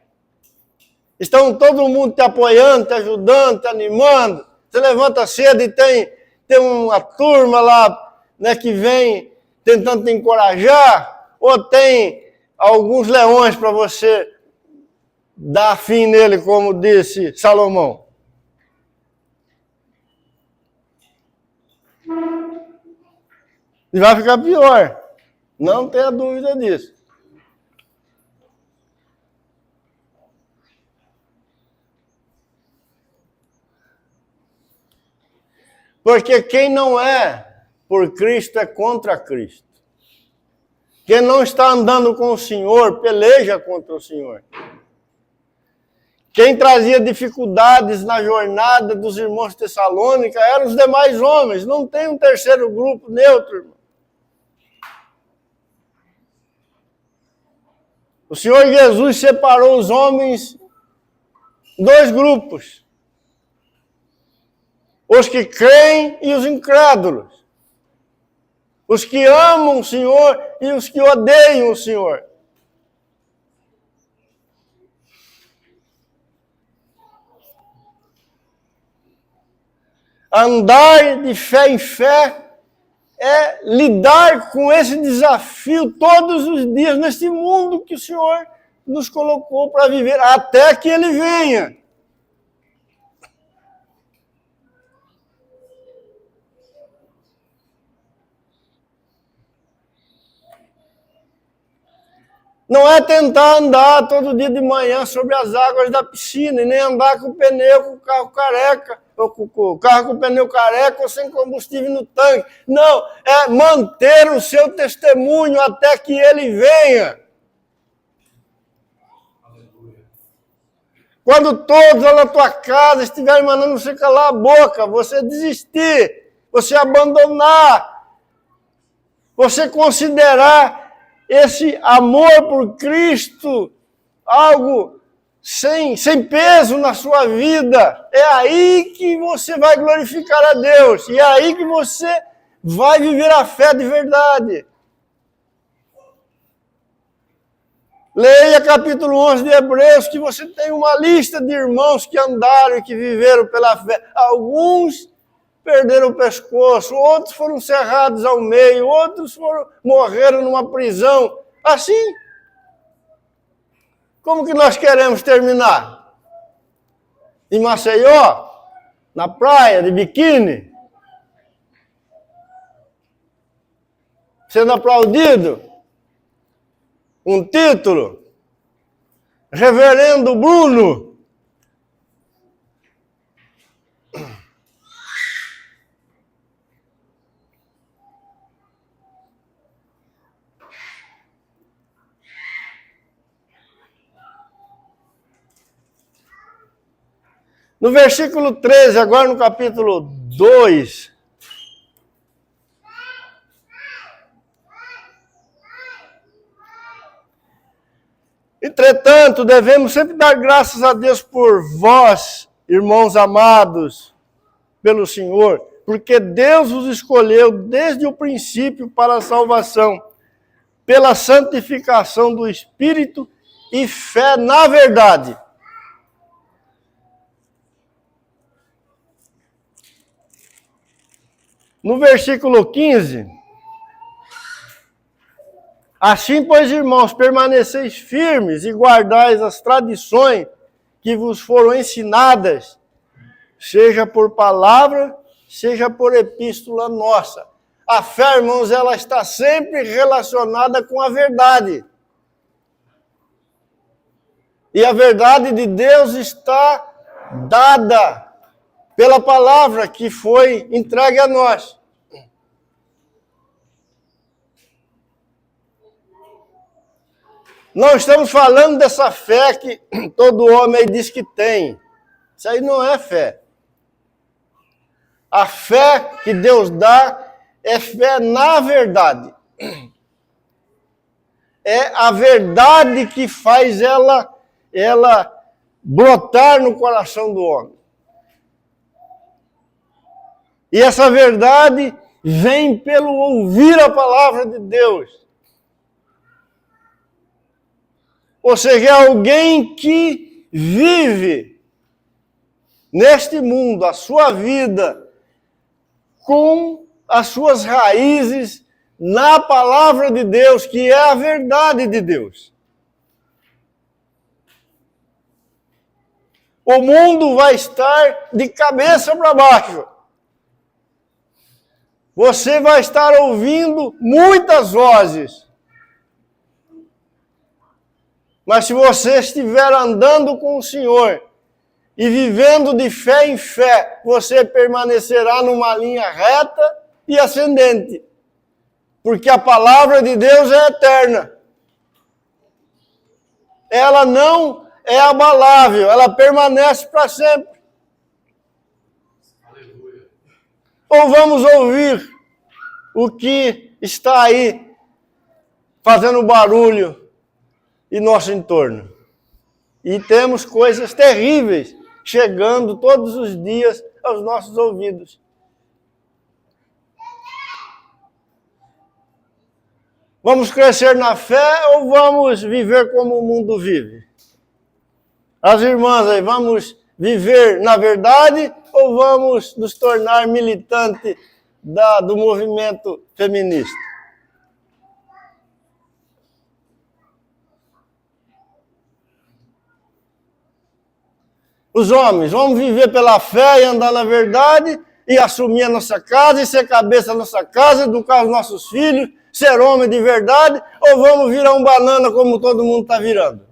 Speaker 1: Estão todo mundo te apoiando, te ajudando, te animando? Você levanta cedo e tem uma turma lá, né, que vem tentando te encorajar, ou tem alguns leões para você dar fim nele, como disse Salomão? E vai ficar pior. Não tenha dúvida disso. Porque quem não é por Cristo é contra Cristo. Quem não está andando com o Senhor, peleja contra o Senhor. Quem trazia dificuldades na jornada dos irmãos de Tessalônica eram os demais homens. Não tem um terceiro grupo neutro, irmão. O Senhor Jesus separou os homens em dois grupos. Os que creem e os incrédulos. Os que amam o Senhor e os que odeiam o Senhor. Andar de fé em fé é lidar com esse desafio todos os dias nesse mundo que o Senhor nos colocou para viver, até que Ele venha. Não é tentar andar todo dia de manhã sobre as águas da piscina, e nem andar com o pneu com o carro careca, ou com o carro com o pneu careca ou sem combustível no tanque. Não, é manter o seu testemunho até que ele venha. Quando todos lá na tua casa estiverem mandando você calar a boca, você desistir, você abandonar, você considerar esse amor por Cristo algo sem peso na sua vida, é aí que você vai glorificar a Deus, e é aí que você vai viver a fé de verdade. Leia capítulo 11 de Hebreus, que você tem uma lista de irmãos que andaram e que viveram pela fé. Alguns perderam o pescoço, outros foram cerrados ao meio, outros morreram numa prisão. Assim, como que nós queremos terminar? Em Maceió? Na praia, de biquíni? Sendo aplaudido? Um título? Reverendo Bruno? No versículo 13, agora no capítulo 2. Entretanto, devemos sempre dar graças a Deus por vós, irmãos amados, pelo Senhor, porque Deus os escolheu desde o princípio para a salvação, pela santificação do Espírito e fé na verdade. No versículo 15, assim, pois, irmãos, permaneceis firmes e guardais as tradições que vos foram ensinadas, seja por palavra, seja por epístola nossa. A fé, irmãos, ela está sempre relacionada com a verdade. E a verdade de Deus está dada pela palavra que foi entregue a nós. Não estamos falando dessa fé que todo homem diz que tem. Isso aí não é fé. A fé que Deus dá é fé na verdade. É a verdade que faz ela brotar no coração do homem. E essa verdade vem pelo ouvir a palavra de Deus. Ou seja, é alguém que vive neste mundo a sua vida com as suas raízes na palavra de Deus, que é a verdade de Deus. O mundo vai estar de cabeça para baixo. Você vai estar ouvindo muitas vozes. Mas se você estiver andando com o Senhor e vivendo de fé em fé, você permanecerá numa linha reta e ascendente. Porque a palavra de Deus é eterna. Ela não é abalável, ela permanece para sempre. Ou vamos ouvir o que está aí fazendo barulho em nosso entorno. E temos coisas terríveis chegando todos os dias aos nossos ouvidos. Vamos crescer na fé ou vamos viver como o mundo vive? As irmãs aí, vamos viver na verdade ou vamos nos tornar militantes do movimento feminista? Os homens, vamos viver pela fé e andar na verdade e assumir a nossa casa e ser cabeça da nossa casa, educar os nossos filhos, ser homem de verdade, ou vamos virar um banana como todo mundo está virando?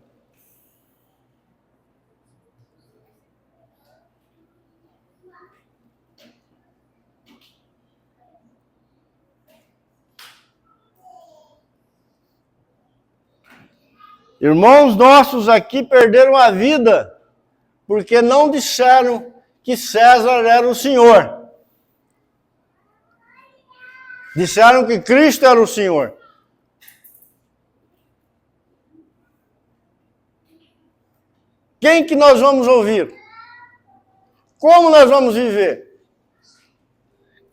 Speaker 1: Irmãos nossos aqui perderam a vida porque não disseram que César era o Senhor. Disseram que Cristo era o Senhor. Quem que nós vamos ouvir? Como nós vamos viver?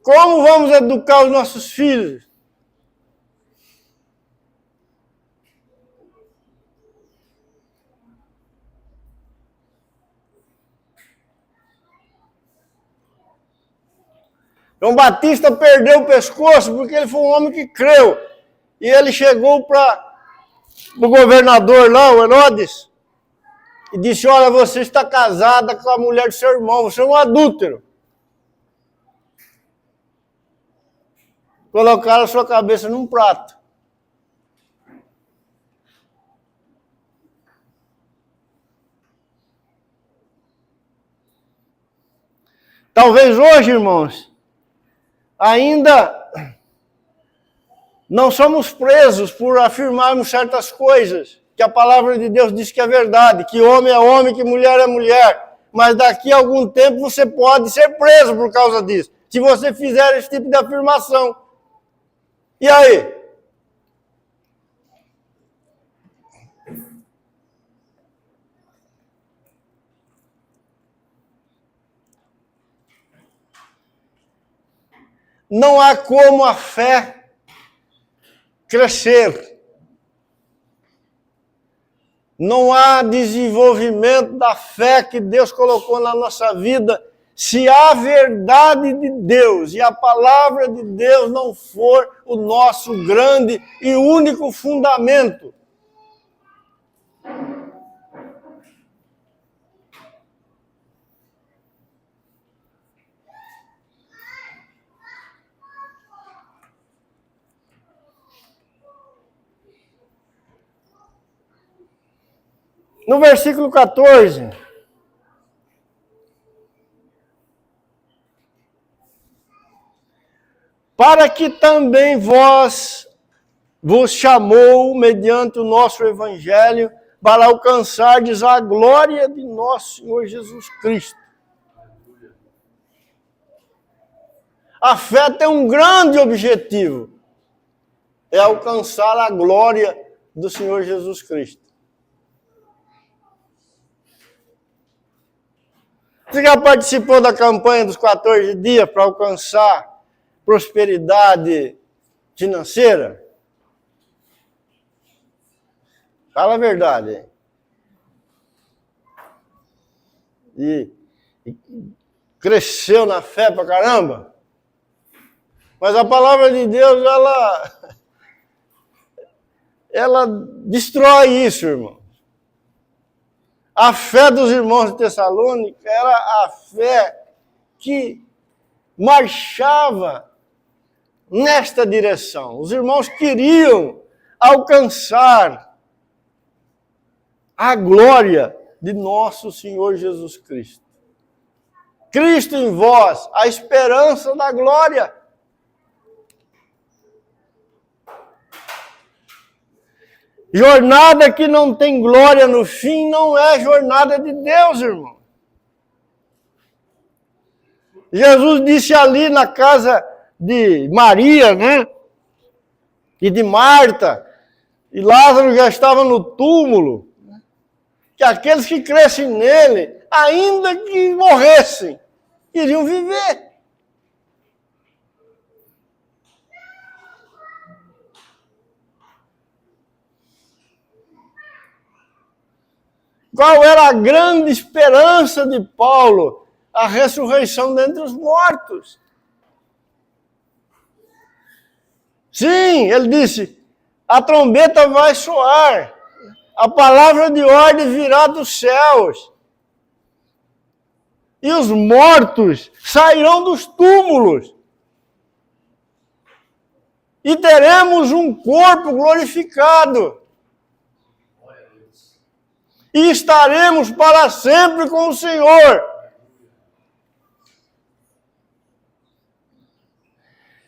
Speaker 1: Como vamos educar os nossos filhos? João Batista perdeu o pescoço porque ele foi um homem que creu. E ele chegou para o governador lá, o Herodes, e disse: olha, você está casada com a mulher do seu irmão, você é um adúltero. Colocaram a sua cabeça num prato. Talvez hoje, irmãos, ainda não somos presos por afirmarmos certas coisas, que a palavra de Deus diz que é verdade, que homem é homem, que mulher é mulher. Mas daqui a algum tempo você pode ser preso por causa disso, se você fizer esse tipo de afirmação. E aí? Não há como a fé crescer. Não há desenvolvimento da fé que Deus colocou na nossa vida se a verdade de Deus e a palavra de Deus não for o nosso grande e único fundamento. No versículo 14, para que também vos chamou mediante o nosso evangelho para alcançardes a glória de nosso Senhor Jesus Cristo. A fé tem um grande objetivo, é alcançar a glória do Senhor Jesus Cristo. Você já participou da campanha dos 14 dias para alcançar prosperidade financeira? Fala a verdade. E cresceu na fé pra caramba? Mas a palavra de Deus, ela destrói isso, irmão. A fé dos irmãos de Tessalônica era a fé que marchava nesta direção. Os irmãos queriam alcançar a glória de nosso Senhor Jesus Cristo. Cristo em vós, a esperança da glória. Jornada que não tem glória no fim não é jornada de Deus, irmão. Jesus disse ali na casa de Maria, né? E de Marta, e Lázaro já estava no túmulo, que aqueles que crescem nele, ainda que morressem, iriam viver. Qual era a grande esperança de Paulo? A ressurreição dentre os mortos. Sim, ele disse, a trombeta vai soar, a palavra de ordem virá dos céus, e os mortos sairão dos túmulos, e teremos um corpo glorificado. E estaremos para sempre com o Senhor.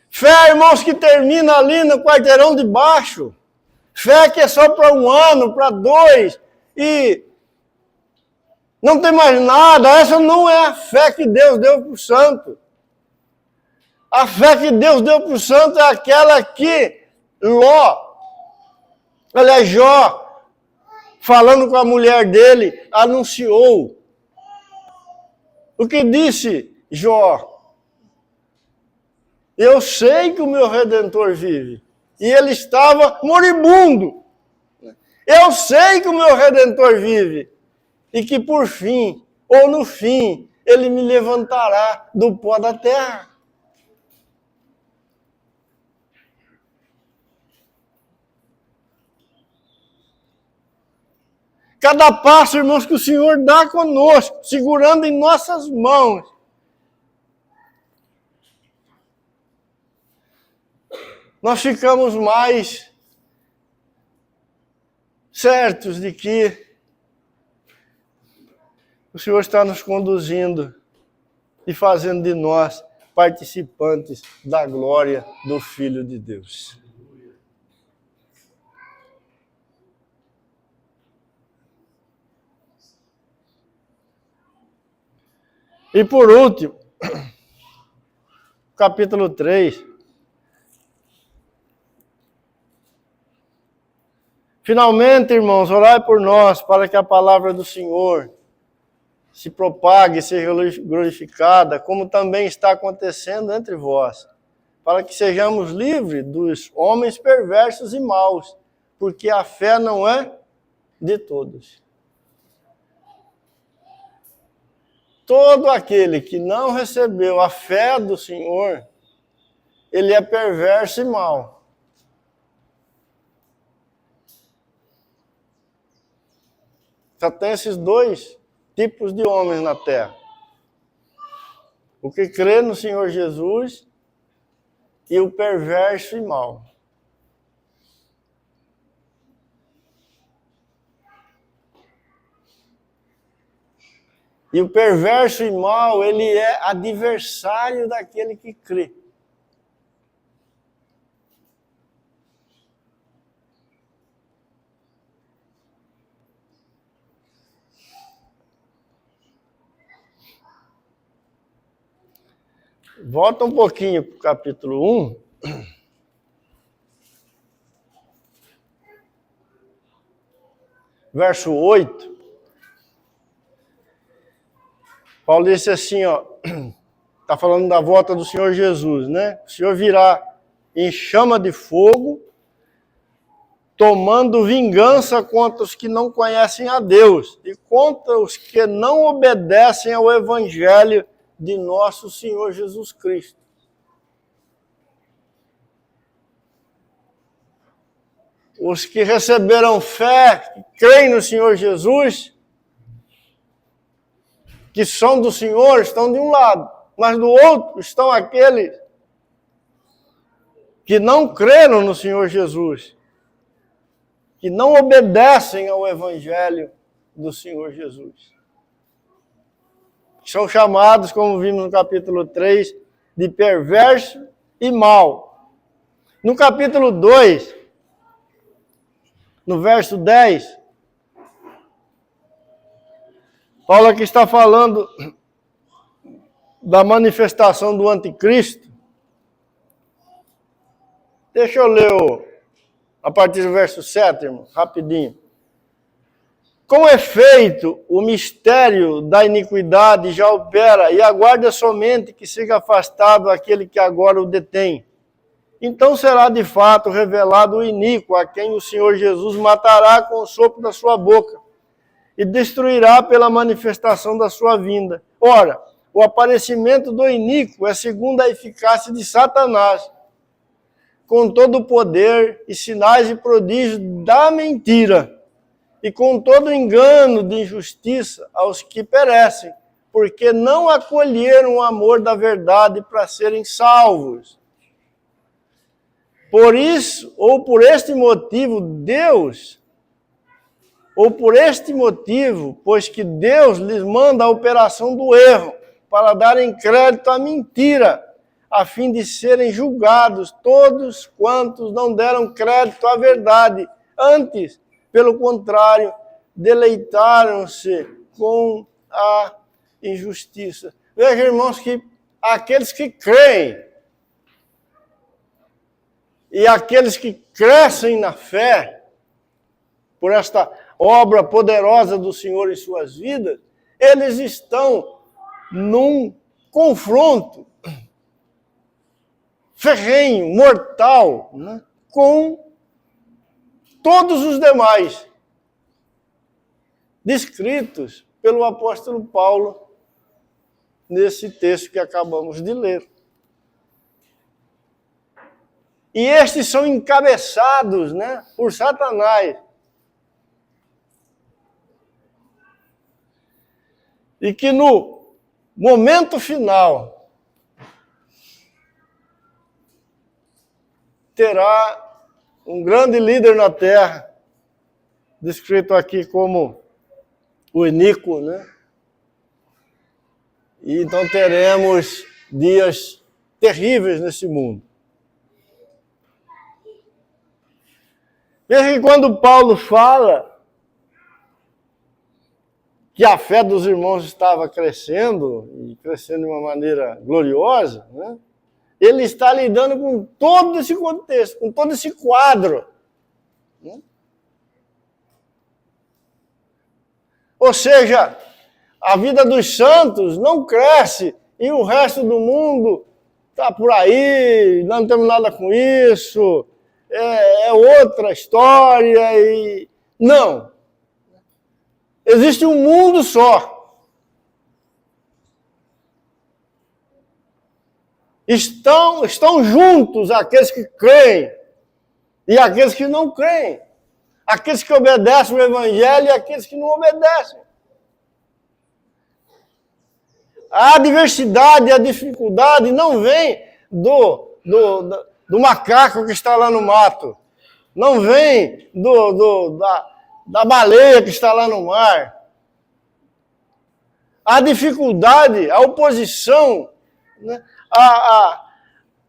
Speaker 1: Fé, irmãos, que termina ali no quarteirão de baixo. Fé que é só para 1 ano, para 2. E Não tem mais nada. Essa não é a fé que Deus deu para o santo. A fé que Deus deu para o santo é aquela que Jó, falando com a mulher dele, anunciou. O que disse Jó? Eu sei que o meu Redentor vive. E ele estava moribundo. Eu sei que o meu Redentor vive. E que por fim, ou no fim, ele me levantará do pó da terra. Cada passo, irmãos, que o Senhor dá conosco, segurando em nossas mãos, nós ficamos mais certos de que o Senhor está nos conduzindo e fazendo de nós participantes da glória do Filho de Deus. E por último, capítulo 3. Finalmente, irmãos, orai por nós, para que a palavra do Senhor se propague, seja glorificada, como também está acontecendo entre vós, para que sejamos livres dos homens perversos e maus, porque a fé não é de todos. Todo aquele que não recebeu a fé do Senhor, ele é perverso e mau. Só tem esses dois tipos de homens na terra. O que crê no Senhor Jesus e o perverso e mau. E o perverso e mau, ele é adversário daquele que crê. Volta um pouquinho para o capítulo 1. Verso 8. Paulo disse assim, está falando da volta do Senhor Jesus, né? O Senhor virá em chama de fogo, tomando vingança contra os que não conhecem a Deus e contra os que não obedecem ao Evangelho de nosso Senhor Jesus Cristo. Os que receberam fé, que creem no Senhor Jesus, que são do Senhor, estão de um lado, mas do outro estão aqueles que não creram no Senhor Jesus, que não obedecem ao Evangelho do Senhor Jesus. São chamados, como vimos no capítulo 3, de perverso e mau. No capítulo 2, no verso 10, Paulo aqui está falando da manifestação do anticristo. Deixa eu ler a partir do verso 7, irmão, rapidinho. Com efeito, o mistério da iniquidade já opera e aguarda somente que seja afastado aquele que agora o detém. Então será de fato revelado o iníquo, a quem o Senhor Jesus matará com o sopro da sua boca e destruirá pela manifestação da sua vinda. Ora, o aparecimento do iníquo é segundo a eficácia de Satanás, com todo o poder e sinais e prodígios da mentira, e com todo engano de injustiça aos que perecem, porque não acolheram o amor da verdade para serem salvos. Por isso, ou por este motivo, pois que Deus lhes manda a operação do erro, para darem crédito à mentira, a fim de serem julgados todos quantos não deram crédito à verdade, antes, pelo contrário, deleitaram-se com a injustiça. Veja, irmãos, que aqueles que creem e aqueles que crescem na fé, por esta obra poderosa do Senhor em suas vidas, eles estão num confronto ferrenho, mortal, né, com todos os demais, descritos pelo apóstolo Paulo nesse texto que acabamos de ler. E estes são encabeçados, né, por Satanás. E que no momento final terá um grande líder na terra, descrito aqui como o iníquo, né? E então teremos dias terríveis nesse mundo. Veja que quando Paulo fala que a fé dos irmãos estava crescendo, e crescendo de uma maneira gloriosa, né? Ele está lidando com todo esse contexto, com todo esse quadro. Né? Ou seja, a vida dos santos não cresce e o resto do mundo está por aí, não temos nada com isso, é outra história. Não. Existe um mundo só. Estão juntos aqueles que creem e aqueles que não creem. Aqueles que obedecem o Evangelho e aqueles que não obedecem. A adversidade e a dificuldade não vem do macaco que está lá no mato. Não vem da baleia que está lá no mar. A dificuldade, a oposição, né,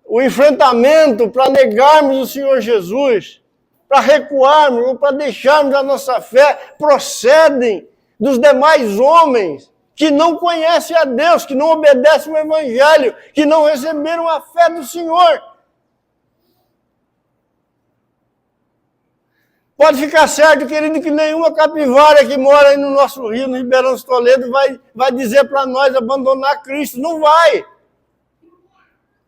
Speaker 1: o enfrentamento para negarmos o Senhor Jesus, para recuarmos ou para deixarmos a nossa fé, procedem dos demais homens que não conhecem a Deus, que não obedecem o Evangelho, que não receberam a fé do Senhor. Pode ficar certo, querido, que nenhuma capivara que mora aí no nosso rio, no Ribeirão dos Toledo, vai dizer para nós abandonar Cristo. Não vai.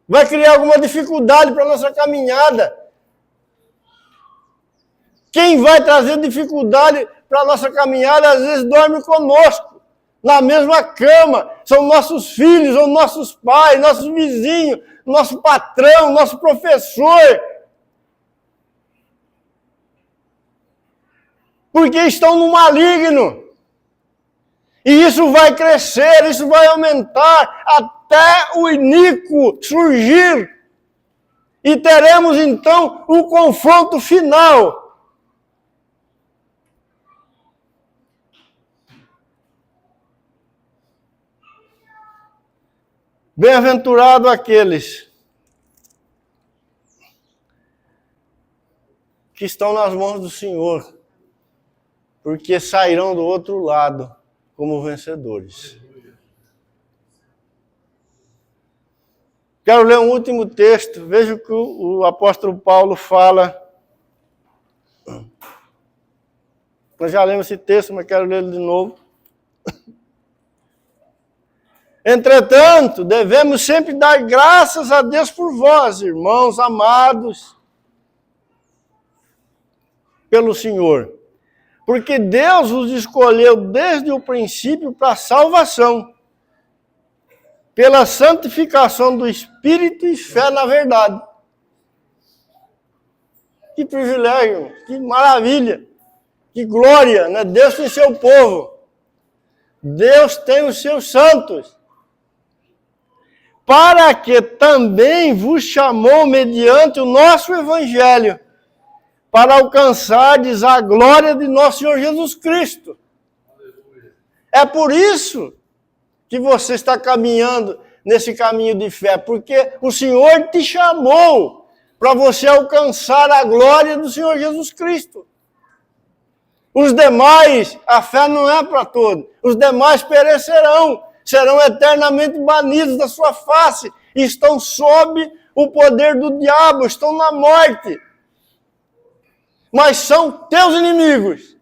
Speaker 1: Vai criar alguma dificuldade para a nossa caminhada. Quem vai trazer dificuldade para a nossa caminhada, às vezes dorme conosco, na mesma cama. São nossos filhos, ou nossos pais, nossos vizinhos, nosso patrão, nosso professor. Porque estão no maligno. E isso vai crescer, isso vai aumentar até o iníquo surgir. E teremos então o confronto final. Bem-aventurado aqueles que estão nas mãos do Senhor, porque sairão do outro lado como vencedores. Quero ler um último texto. Veja o que o apóstolo Paulo fala. Nós já lemos esse texto, mas quero ler ele de novo. Entretanto, devemos sempre dar graças a Deus por vós, irmãos amados pelo Senhor. Porque Deus os escolheu desde o princípio para a salvação, pela santificação do Espírito e fé na verdade. Que privilégio, que maravilha, que glória, né? Deus tem seu povo, Deus tem os seus santos, para que também vos chamou mediante o nosso Evangelho, para alcançardes a glória de nosso Senhor Jesus Cristo. É por isso que você está caminhando nesse caminho de fé, porque o Senhor te chamou para você alcançar a glória do Senhor Jesus Cristo. Os demais, a fé não é para todos. Os demais perecerão, serão eternamente banidos da sua face, e estão sob o poder do diabo, estão na morte. Mas são teus inimigos,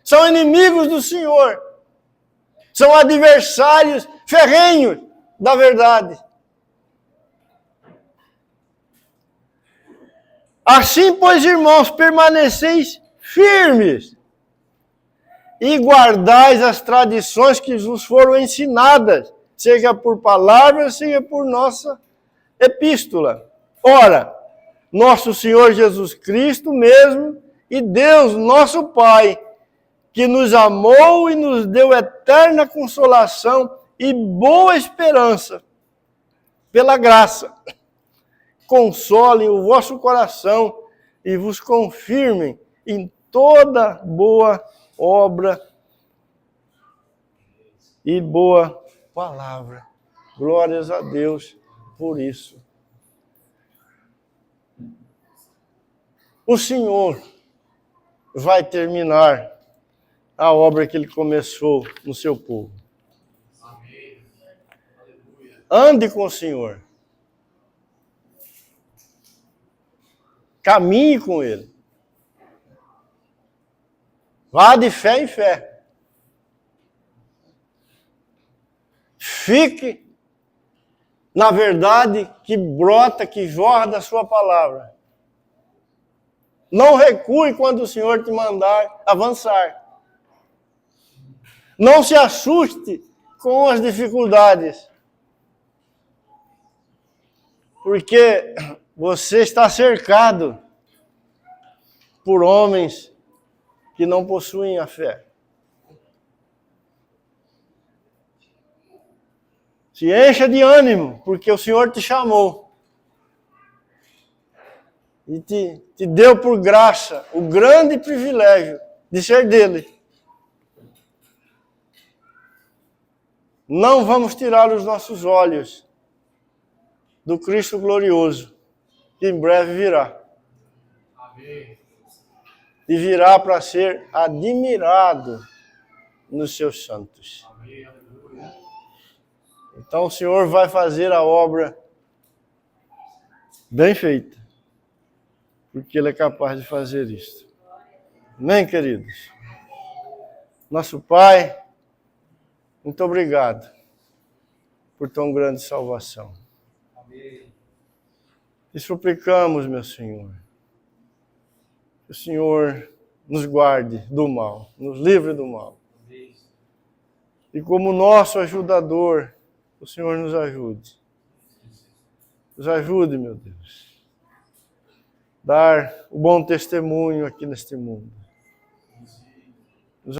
Speaker 1: são inimigos do Senhor, são adversários ferrenhos da verdade. Assim, pois, irmãos, permaneceis firmes e guardais as tradições que vos foram ensinadas, seja por palavra, seja por nossa epístola. Ora, nosso Senhor Jesus Cristo mesmo e Deus, nosso Pai, que nos amou e nos deu eterna consolação e boa esperança, pela graça, consolem o vosso coração e vos confirmem em toda boa obra e boa palavra. Glórias a Deus por isso. O Senhor vai terminar a obra que Ele começou no seu povo.
Speaker 2: Amém. Aleluia.
Speaker 1: Ande com o Senhor. Caminhe com Ele. Vá de fé em fé. Fique na verdade que brota, que jorra da sua palavra. Não recue quando o Senhor te mandar avançar. Não se assuste com as dificuldades. Porque você está cercado por homens que não possuem a fé. Se encha de ânimo, porque o Senhor te chamou. E te deu por graça o grande privilégio de ser dele. Não vamos tirar os nossos olhos do Cristo glorioso, que em breve virá.
Speaker 2: Amém.
Speaker 1: E virá para ser admirado nos seus santos.
Speaker 2: Amém. Aleluia.
Speaker 1: Então o Senhor vai fazer a obra bem feita, porque Ele é capaz de fazer isso. Amém, queridos? Nosso Pai, muito obrigado por tão grande salvação.
Speaker 2: Amém.
Speaker 1: E suplicamos, meu Senhor, que o Senhor nos guarde do mal, nos livre do mal.
Speaker 2: Amém.
Speaker 1: E como nosso ajudador, o Senhor nos ajude. Nos ajude, meu Deus. Dar o bom testemunho aqui neste mundo.